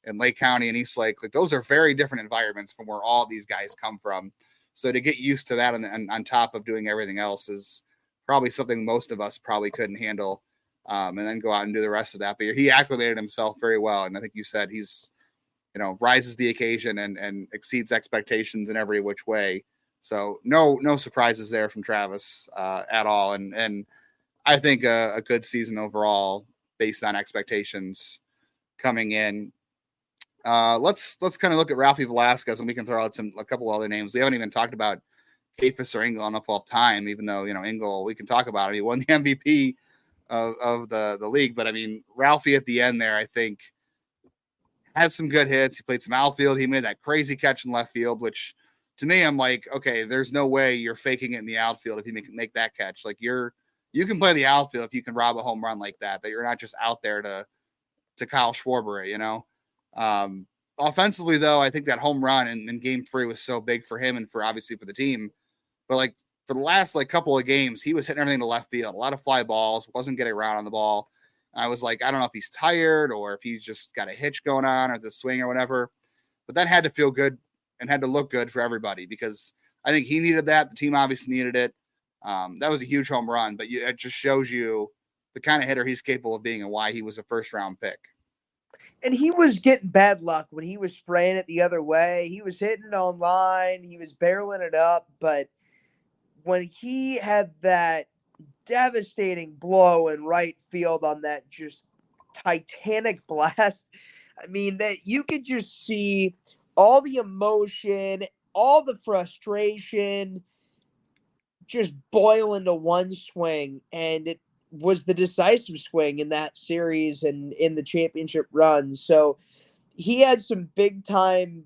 in Lake County and Eastlake. Like, those are very different environments from where all these guys come from. So to get used to that and on top of doing everything else is probably something most of us probably couldn't handle, and then go out and do the rest of that. But he acclimated himself very well. And I think you said he's, rises the occasion and exceeds expectations in every which way. So no surprises there from Travis at all. And I think a good season overall based on expectations coming in. Let's kind of look at Ralphie Velasquez, and we can throw out a couple other names. We haven't even talked about Kafis or Engel enough off time, even though, Engel, we can talk about it. He won the MVP of the league. But I mean, Ralphie at the end there, I think, has some good hits. He played some outfield. He made that crazy catch in left field, which to me, I'm like, okay, there's no way you're faking it in the outfield if you make that catch. Like you can play the outfield if you can rob a home run like that you're not just out there to Kyle Schwarber, you know. Offensively though, I think that home run in game 3 was so big for him and for obviously for the team. But like for the last like couple of games, he was hitting everything to left field, a lot of fly balls, wasn't getting around on the ball. I was like, I don't know if he's tired or if he's just got a hitch going on or the swing or whatever, but that had to feel good and had to look good for everybody because I think he needed that. The team obviously needed it. That was a huge home run, but it just shows you the kind of hitter he's capable of being and why he was a first-round pick. And he was getting bad luck when he was spraying it the other way. He was hitting it on line. He was barreling it up. But when he had that devastating blow in right field on that just titanic blast, I mean, that you could just see all the emotion, all the frustration just boil into one swing. And it was the decisive swing in that series and in the championship run. So he had some big time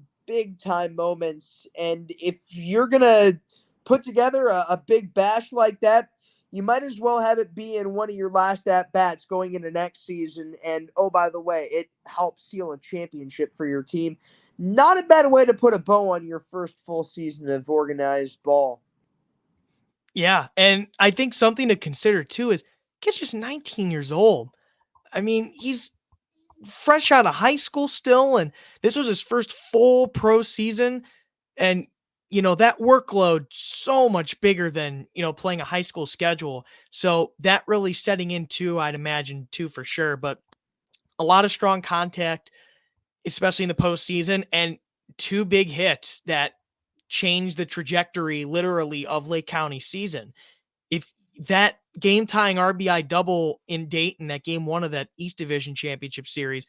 moments. And if you're going to put together a big bash like that, you might as well have it be in one of your last at-bats going into next season. And, oh, by the way, it helps seal a championship for your team. Not a bad way to put a bow on your first full season of organized ball. Yeah, and I think something to consider too is kid's just 19 years old. I mean, he's fresh out of high school still, and this was his first full pro season. And, that workload so much bigger than, playing a high school schedule. So that really setting in too, I'd imagine too, for sure. But a lot of strong contact, especially in the postseason, and 2 big hits that changed the trajectory literally of Lake County season. If that game tying RBI double in Dayton, that game 1 of that East Division Championship Series,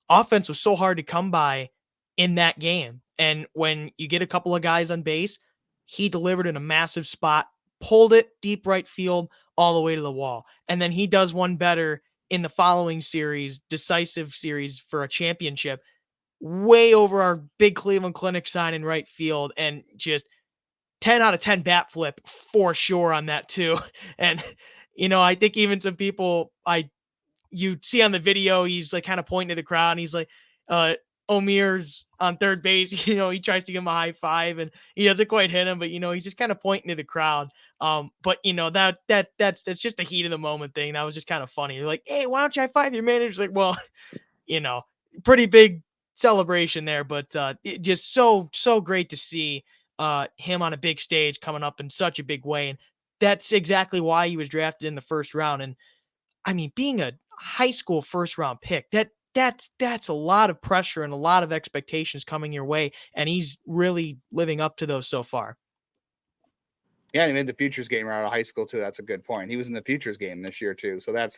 offense was so hard to come by in that game. And when you get a couple of guys on base, he delivered in a massive spot, pulled it deep right field all the way to the wall. And then he does one better in the following series, decisive series for a championship, way over our big Cleveland Clinic sign in right field, and just 10 out of 10 bat flip for sure on that too. And, I think even some people you see on the video, he's like kind of pointing to the crowd and he's like, Omir's on third base, he tries to give him a high five and he doesn't quite hit him, but he's just kind of pointing to the crowd. But that's just a heat of the moment thing. That was just kind of funny. They're like, hey, why don't you high five your manager? Like, well, pretty big celebration there, but it just so great to see him on a big stage coming up in such a big way. And that's exactly why he was drafted in the first round. And I mean, being a high school first round pick, that's a lot of pressure and a lot of expectations coming your way. And he's really living up to those so far. Yeah, and he made the futures game right out of high school too. That's a good point. He was in the futures game this year too. So that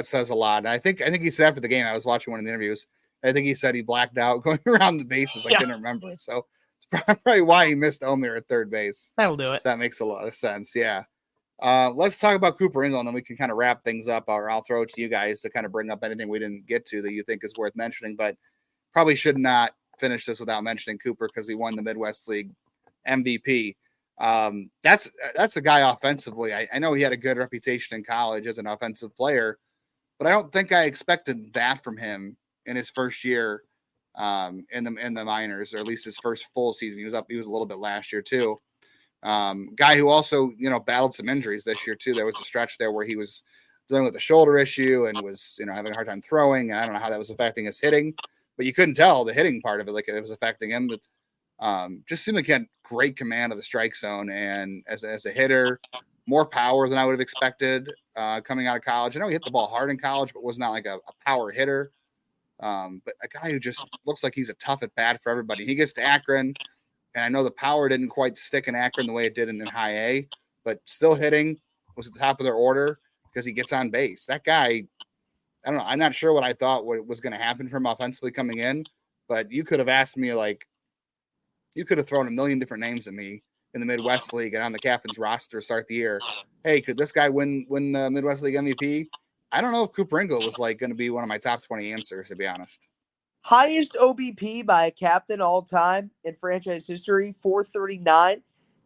says a lot. And I think he said after the game, I was watching one of the interviews, I think he said he blacked out going around the bases. I didn't remember it. So it's probably why he missed Omir at third base. That'll do it. So that makes a lot of sense. Yeah. Let's talk about Cooper Engel, and then we can kind of wrap things up, or I'll throw it to you guys to kind of bring up anything we didn't get to that you think is worth mentioning, but probably should not finish this without mentioning Cooper because he won the Midwest League MVP. That's a guy offensively. I know he had a good reputation in college as an offensive player, but I don't think I expected that from him in his first year in the minors, or at least his first full season. He was a little bit last year too. Guy who also, battled some injuries this year too. There was a stretch there where he was dealing with a shoulder issue and was, having a hard time throwing. I don't know how that was affecting his hitting, but you couldn't tell the hitting part of it, like it was affecting him. But just seemed like he had great command of the strike zone, and as a hitter, more power than I would have expected coming out of college. I know he hit the ball hard in college, but was not like a power hitter. But a guy who just looks like he's a tough at bat for everybody. He gets to Akron. And I know the power didn't quite stick in Akron the way it did in high A, but still hitting was at the top of their order because he gets on base. That guy, I don't know. I'm not sure what I thought what was going to happen from offensively coming in, but you could have asked me, you could have thrown a million different names at me in the Midwest League and on the captain's roster start the year. Hey, could this guy win the Midwest League MVP? I don't know if Cooper Ingle was like going to be one of my top 20 answers, to be honest. Highest OBP by a captain all time in franchise history, 439,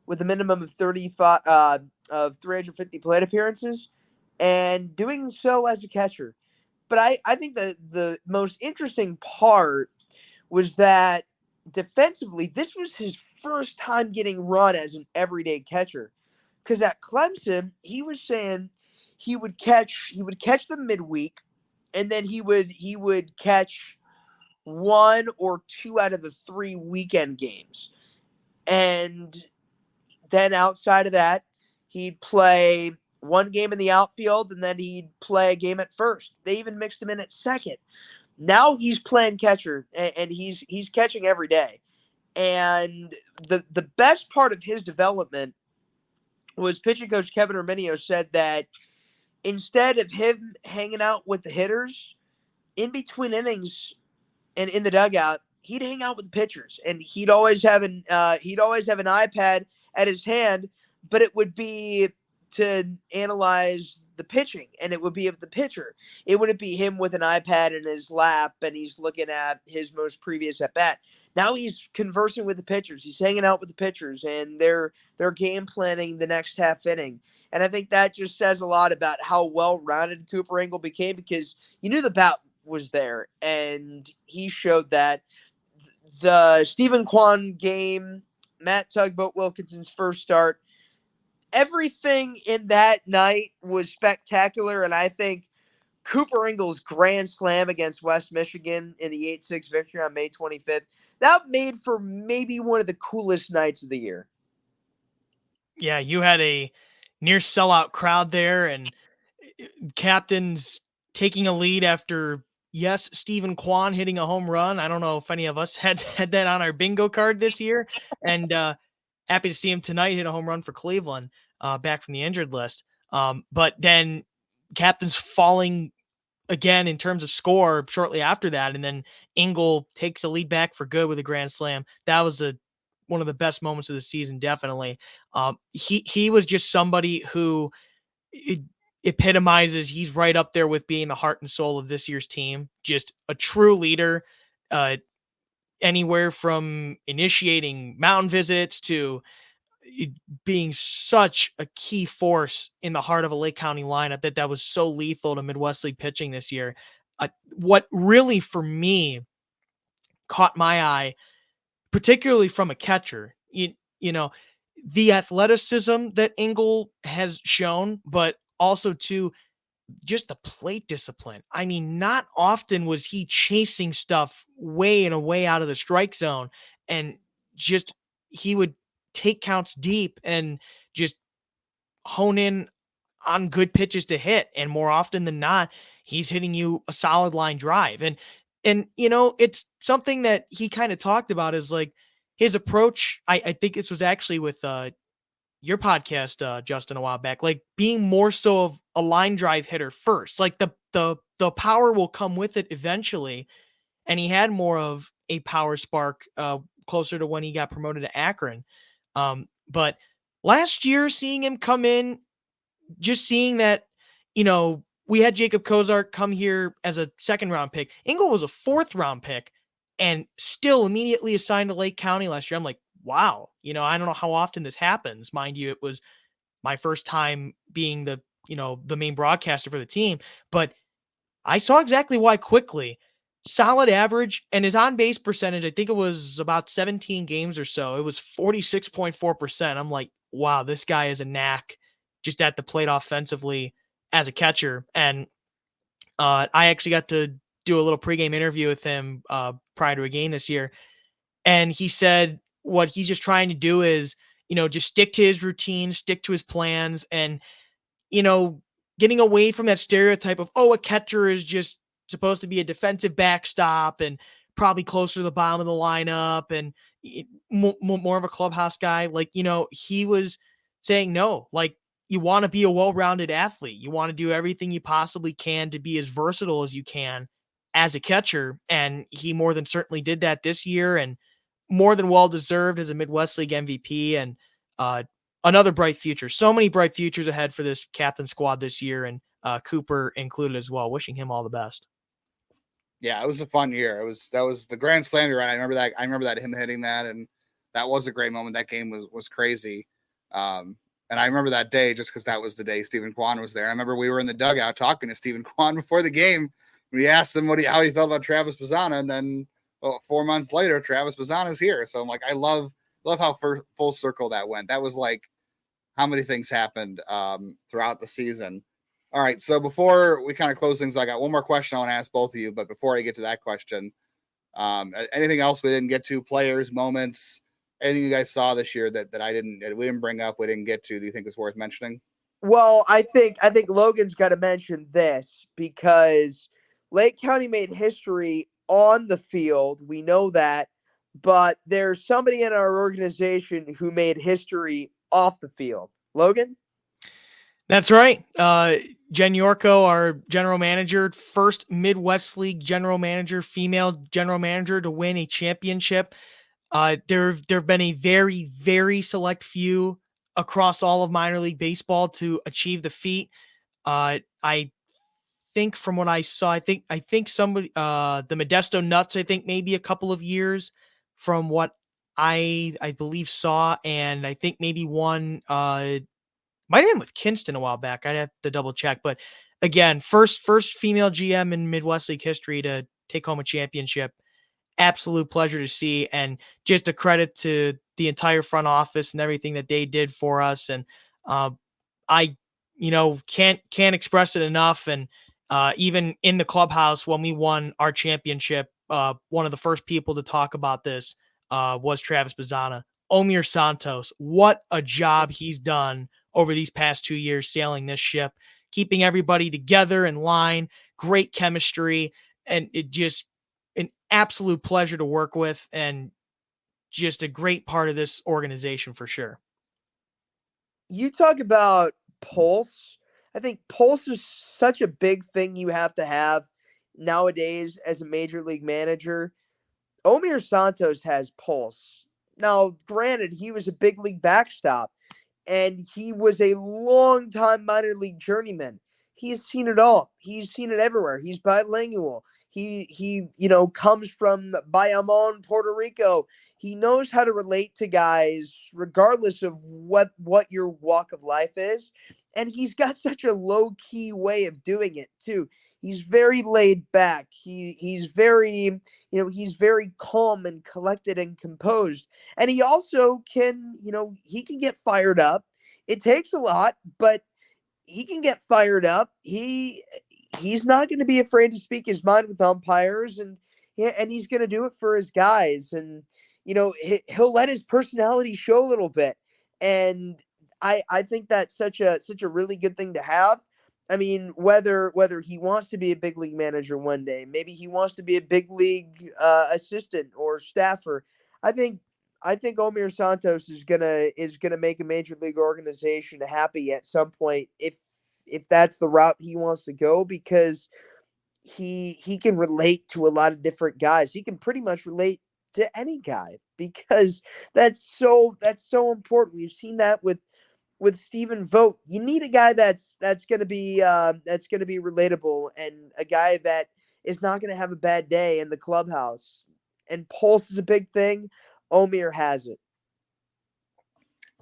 with a minimum of 35 of 350 plate appearances, and doing so as a catcher. But I think the most interesting part was that defensively, this was his first time getting run as an everyday catcher. Because at Clemson, he was saying he would catch them midweek, and then he would catch one or two out of the 3 weekend games. And then outside of that, he'd play one game in the outfield and then he'd play a game at first. They even mixed him in at second. Now he's playing catcher and he's catching every day. And the best part of his development was pitching coach Kevin Herminio said that instead of him hanging out with the hitters in between innings, and in the dugout, he'd hang out with the pitchers, and he'd always have an iPad at his hand, but it would be to analyze the pitching, and it would be of the pitcher. It wouldn't be him with an iPad in his lap and he's looking at his most previous at bat. Now he's conversing with the pitchers. He's hanging out with the pitchers, and they're game planning the next half inning. And I think that just says a lot about how well rounded Cooper Ingle became, because you knew the bat was there, and he showed that. The Stephen Kwan game, Matt Tugboat Wilkinson's first start, everything in that night was spectacular, and I think Cooper Ingle's grand slam against West Michigan in the 8-6 victory on May 25th, that made for maybe one of the coolest nights of the year. Yeah, you had a near sellout crowd there, and captains taking a lead after, yes, Stephen Kwan hitting a home run. I don't know if any of us had that on our bingo card this year, and happy to see him tonight hit a home run for Cleveland, back from the injured list. But then captains falling again in terms of score shortly after that, and then Ingle takes a lead back for good with a grand slam. That was one of the best moments of the season, definitely. He was just somebody who epitomizes, he's right up there with being the heart and soul of this year's team. Just a true leader, anywhere from initiating mountain visits to being such a key force in the heart of a Lake County lineup that was so lethal to Midwest League pitching this year. What really, for me, caught my eye, particularly from a catcher, you know, the athleticism that Ingle has shown, but also too, just the plate discipline. I mean, not often was he chasing stuff way and away out of the strike zone, and just he would take counts deep and just hone in on good pitches to hit. And more often than not, he's hitting you a solid line drive. And it's something that he kind of talked about, is like his approach. I think this was actually with your podcast, Justin, a while back, like being more so of a line drive hitter first. Like the power will come with it eventually. And he had more of a power spark closer to when he got promoted to Akron. But last year, seeing him come in, just seeing that, we had Jacob Kozart come here as a second round pick. Ingle was a fourth round pick and still immediately assigned to Lake County last year. I'm like, wow, I don't know how often this happens. Mind you, it was my first time being the main broadcaster for the team, but I saw exactly why quickly. Solid average, and his on base percentage, I think it was about 17 games or so. It was 46.4%. I'm like, wow, this guy is a knack just at the plate offensively as a catcher. And I actually got to do a little pregame interview with him prior to a game this year. And he said what he's just trying to do is, just stick to his routine, stick to his plans, and, getting away from that stereotype of, a catcher is just supposed to be a defensive backstop and probably closer to the bottom of the lineup and more of a clubhouse guy. Like, he was saying, no, like, you want to be a well-rounded athlete. You want to do everything you possibly can to be as versatile as you can as a catcher. And he more than certainly did that this year, and more than well deserved as a Midwest League MVP. And another bright future. So many bright futures ahead for this captain squad this year, and Cooper included as well. Wishing him all the best. Yeah, it was a fun year. That was the Grand Slam run. I remember that him hitting that, and that was a great moment. That game was crazy. And I remember that day just because that was the day Stephen Kwan was there. I remember we were in the dugout talking to Stephen Kwan before the game. We asked him how he felt about Travis Bazzana, and then 4 months later, Travis Bazzana's here. So I'm like, I love how full circle that went. That was like how many things happened throughout the season. All right, so before we kind of close things, I got one more question I want to ask both of you. But before I get to that question, anything else we didn't get to? Players, moments, anything you guys saw this year that we didn't bring up, we didn't get to? Do you think is worth mentioning? Well, I think Logan's got to mention this because Lake County made history on the field. We know that, but there's somebody in our organization who made history off the field. Logan? That's right. Jen Yorko, our general manager, first Midwest League general manager, female general manager to win a championship. There have been a very, very select few across all of minor league baseball to achieve the feat. I think from what I saw, I think somebody, the Modesto Nuts, I think maybe a couple of years from what I believe saw, and I think maybe one, might have been with Kinston a while back. I'd have to double check, but again, first female GM in Midwest League history to take home a championship. Absolute pleasure to see, and just a credit to the entire front office and everything that they did for us. And I, can't express it enough. And even in the clubhouse when we won our championship, one of the first people to talk about this was Travis Bazzana. Omir Santos, what a job he's done over these past 2 years sailing this ship, keeping everybody together in line, great chemistry, and it just an absolute pleasure to work with, and just a great part of this organization for sure. You talk about pulse. I think pulse is such a big thing you have to have nowadays as a major league manager. Omir Santos has pulse. Now, granted, he was a big league backstop, and he was a long time minor league journeyman. He has seen it all. He's seen it everywhere. He's bilingual. He comes from Bayamon, Puerto Rico. He knows how to relate to guys regardless of what your walk of life is. And he's got such a low key way of doing it too. He's very laid back. He's very, he's very calm and collected and composed. And he also can, he can get fired up. It takes a lot, but he can get fired up. He's not going to be afraid to speak his mind with umpires, and he's going to do it for his guys. And he'll let his personality show a little bit. And I think that's such a really good thing to have. I mean, whether he wants to be a big league manager one day, maybe he wants to be a big league assistant or staffer. I think Omir Santos is gonna make a major league organization happy at some point if that's the route he wants to go, because he can relate to a lot of different guys. He can pretty much relate to any guy because that's so important. We've seen that with Stephen Vogt. You need a guy that's gonna be relatable, and a guy that is not gonna have a bad day in the clubhouse. And pulse is a big thing. Omir has it.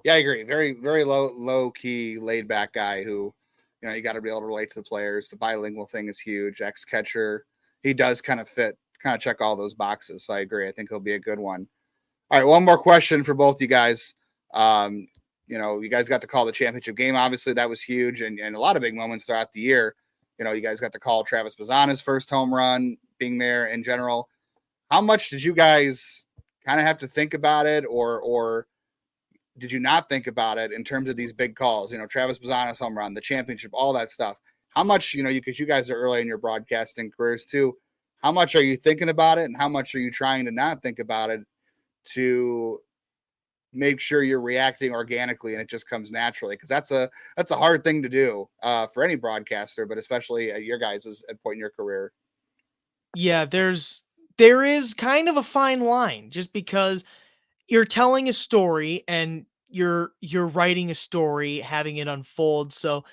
Yeah, I agree. Very, very low key, laid back guy who, you got to be able to relate to the players. The bilingual thing is huge. Ex catcher, he does kind of check all those boxes. So I agree. I think he'll be a good one. All right, one more question for both you guys. You guys got to call the championship game. Obviously, that was huge, and a lot of big moments throughout the year. You guys got to call Travis Bazzana's first home run, being there in general. How much did you guys kind of have to think about it, or did you not think about it in terms of these big calls? Travis Bazzana's home run, the championship, all that stuff. How much, because you guys are early in your broadcasting careers too, how much are you thinking about it, and how much are you trying to not think about it to make sure you're reacting organically and it just comes naturally? Because that's a hard thing to do for any broadcaster, but especially at your guys' point in your career. Yeah, there is kind of a fine line, just because you're telling a story, and you're writing a story, having it unfold. So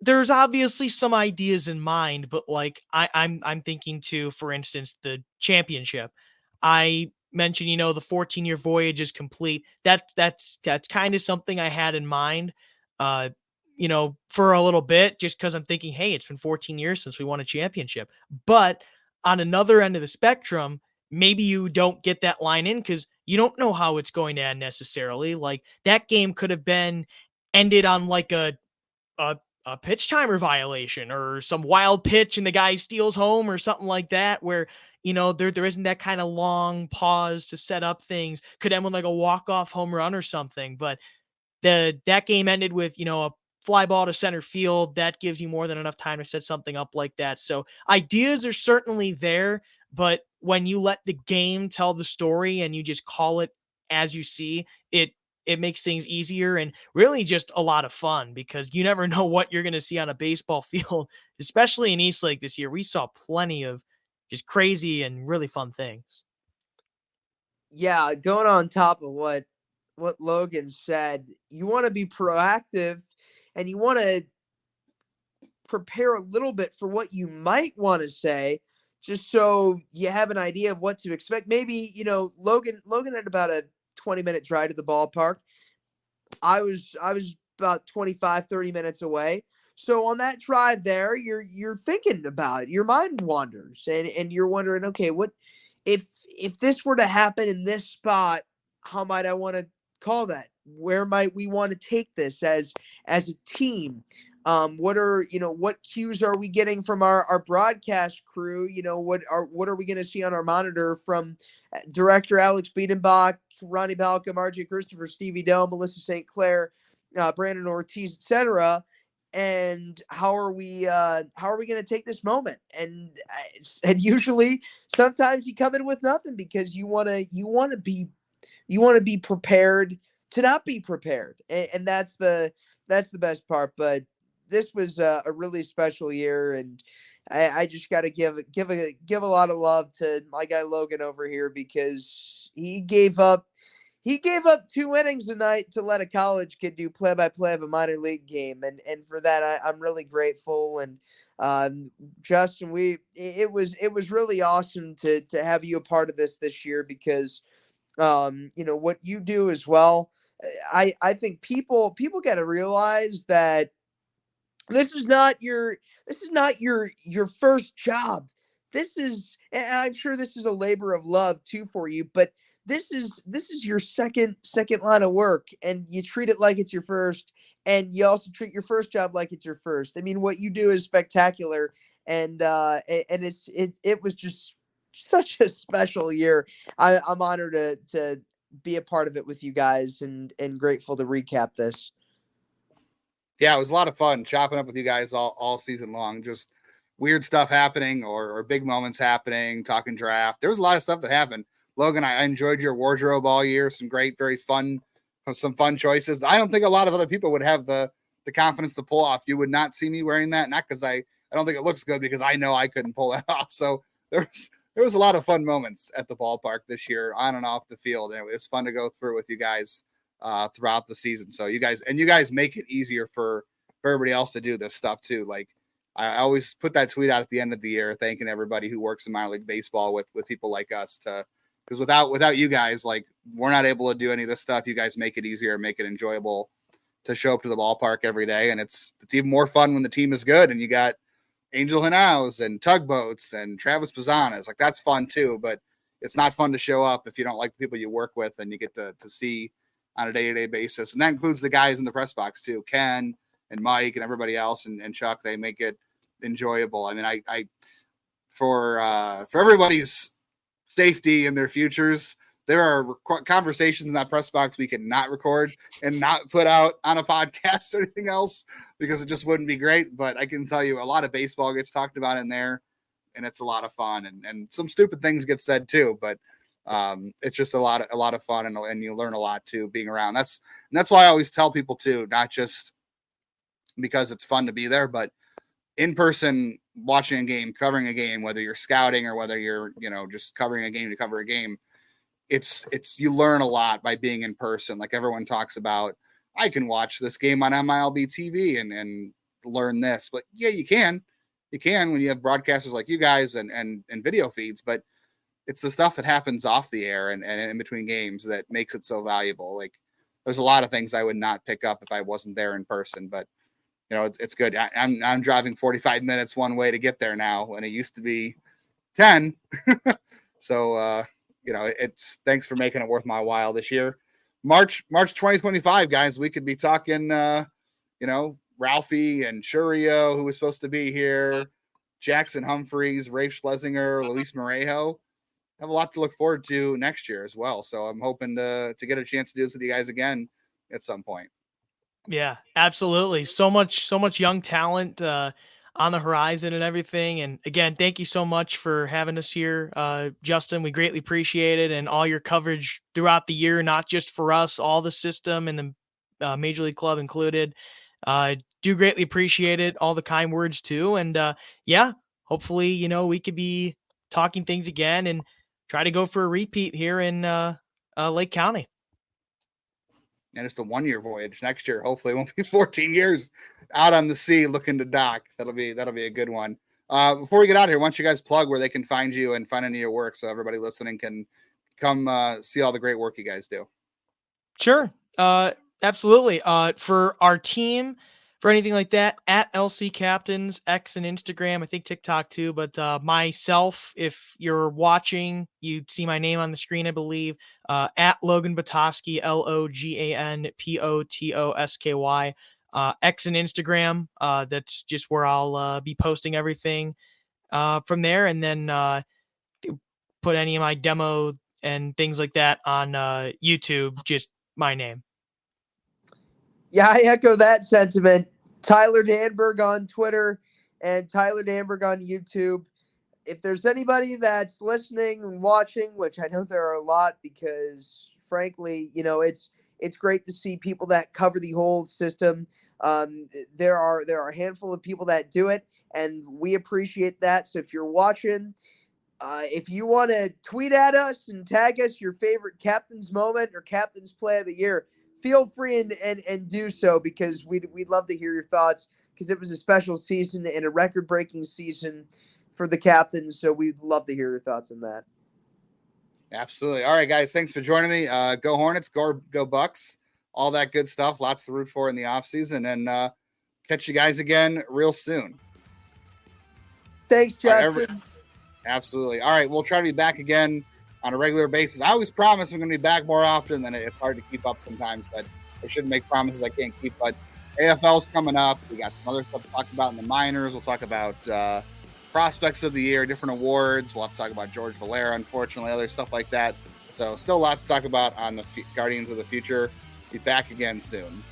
there's obviously some ideas in mind, but like I'm thinking too, for instance, the championship. I mentioned, the 14-year voyage is complete. That's kind of something I had in mind, uh, for a little bit, just because I'm thinking, hey, it's been 14 years since we won a championship. But on another end of the spectrum, maybe you don't get that line in because you don't know how it's going to end necessarily. Like that game could have been ended on like a a pitch timer violation or some wild pitch and the guy steals home or something like that, where there isn't that kind of long pause to set up things. Could end with like a walk-off home run or something. But that game ended with a fly ball to center field. That gives you more than enough time to set something up like that. So ideas are certainly there, but when you let the game tell the story and you just call it as you see it, it makes things easier and really just a lot of fun, because you never know what you're going to see on a baseball field, especially in East Lake this year. We saw plenty of just crazy and really fun things. Yeah, going on top of what Logan said, you want to be proactive and you want to prepare a little bit for what you might want to say, just so you have an idea of what to expect. Maybe, Logan had about a 20-minute drive to the ballpark. I was about 25-30 minutes away. So on that drive there, you're thinking about it. Your mind wanders and you're wondering, okay, what if this were to happen in this spot, how might I want to call that? Where might we want to take this as a team? What cues are we getting from our broadcast crew? What are we going to see on our monitor from director Alex Biedenbach, Ronnie Balcom, RJ Christopher, Stevie Dell, Melissa St. Clair, Brandon Ortiz, etc. And how are we going to take this moment? And usually, sometimes you come in with nothing because you want to be prepared to not be prepared, and that's the best part. But this was a really special year, and I just got to give a lot of love to my guy Logan over here, because he gave up 2 innings tonight to let a college kid do play-by-play of a minor league game, and for that I'm really grateful. And Justin, it was really awesome to have you a part of this year, because what you do as well. I think people got to realize that this is not your first job. And I'm sure this is a labor of love too for you, but this is your second line of work, and you treat it like it's your first, and you also treat your first job like it's your first. I mean, what you do is spectacular, and it was just such a special year. I'm honored to be a part of it with you guys, and grateful to recap this. Yeah, it was a lot of fun chopping up with you guys all season long. Just weird stuff happening or big moments happening, talking draft. There was a lot of stuff that happened. Logan, I enjoyed your wardrobe all year. Some great, very fun, some fun choices. I don't think a lot of other people would have the confidence to pull off. You would not see me wearing that, not because I don't think it looks good, because I know I couldn't pull that off. So there was a lot of fun moments at the ballpark this year, on and off the field, and it was fun to go through with you guys throughout the season. So you guys make it easier for everybody else to do this stuff too. Like I always put that tweet out at the end of the year, thanking everybody who works in minor league baseball with people like us, because without you guys, like, we're not able to do any of this stuff. You guys make it easier, make it enjoyable to show up to the ballpark every day. And it's even more fun when the team is good and you got Angel Hinaus and Tugboats and Travis Bazzanas. Like, that's fun too, but it's not fun to show up if you don't like the people you work with and you get to see on a day-to-day basis. And that includes the guys in the press box too, Ken and Mike and everybody else, and Chuck. They make it enjoyable. I mean, I for everybody's safety and their futures, there are conversations in that press box we can not record and not put out on a podcast or anything else, because it just wouldn't be great. But I can tell you a lot of baseball gets talked about in there, and it's a lot of fun, and some stupid things get said too, but it's just a lot of fun, and you learn a lot too being around. That's why I always tell people too, not just because it's fun to be there, but in person, watching a game, covering a game, whether you're scouting or whether you're just covering a game to cover a game, it's you learn a lot by being in person. Like everyone talks about, I can watch this game on MILB TV and learn this, but yeah, you can when you have broadcasters like you guys and video feeds, but it's the stuff that happens off the air and in between games that makes it so valuable. Like there's a lot of things I would not pick up if I wasn't there in person, but it's good. I'm driving 45 minutes one way to get there now, and it used to be 10. So, it's thanks for making it worth my while this year. March 2025, guys, we could be talking, Ralphie and Shurio, who was supposed to be here, Jackson Humphreys, Rafe Schlesinger, Luis Morejo. Have a lot to look forward to next year as well. So I'm hoping to get a chance to do this with you guys again at some point. Yeah, absolutely. So much young talent on the horizon and everything. And again, thank you so much for having us here, Justin. We greatly appreciate it, and all your coverage throughout the year, not just for us, all the system and the Major League Club included. Do greatly appreciate it. All the kind words too. And yeah, hopefully, we could be talking things again and try to go for a repeat here in Lake County. And it's a 1-year voyage. Next year, hopefully, it won't be 14 years out on the sea looking to dock. That'll be a good one. Before we get out of here, why don't you guys plug where they can find you and find any of your work, so everybody listening can come see all the great work you guys do. Sure. Absolutely. For our team, for anything like that, at LC Captains, X and Instagram, I think TikTok too, but myself, if you're watching, you see my name on the screen, I believe, at Logan Potosky, LOGAN POTOSKY, X and Instagram. That's just where I'll be posting everything from there, and then put any of my demo and things like that on YouTube, just my name. Yeah, I echo that sentiment. Tyler Danburg on Twitter and Tyler Danburg on YouTube. If there's anybody that's listening and watching, which I know there are a lot, because frankly, it's great to see people that cover the whole system. There are a handful of people that do it, and we appreciate that. So if you're watching, if you want to tweet at us and tag us your favorite captain's moment or captain's play of the year, feel free and do so, because we'd love to hear your thoughts, because it was a special season and a record-breaking season for the captains. So we'd love to hear your thoughts on that. Absolutely. All right, guys, thanks for joining me. Go Hornets, go Bucks, all that good stuff. Lots to root for in the offseason, and catch you guys again real soon. Thanks, Justin. Absolutely. All right, we'll try to be back again on a regular basis. I always promise I'm going to be back more often, than it's hard to keep up sometimes, but I shouldn't make promises I can't keep. But AFL's coming up. We got some other stuff to talk about in the minors. We'll talk about prospects of the year, different awards. We'll have to talk about George Valera, unfortunately, other stuff like that. So still lots to talk about on the Guardians of the Future. Be back again soon.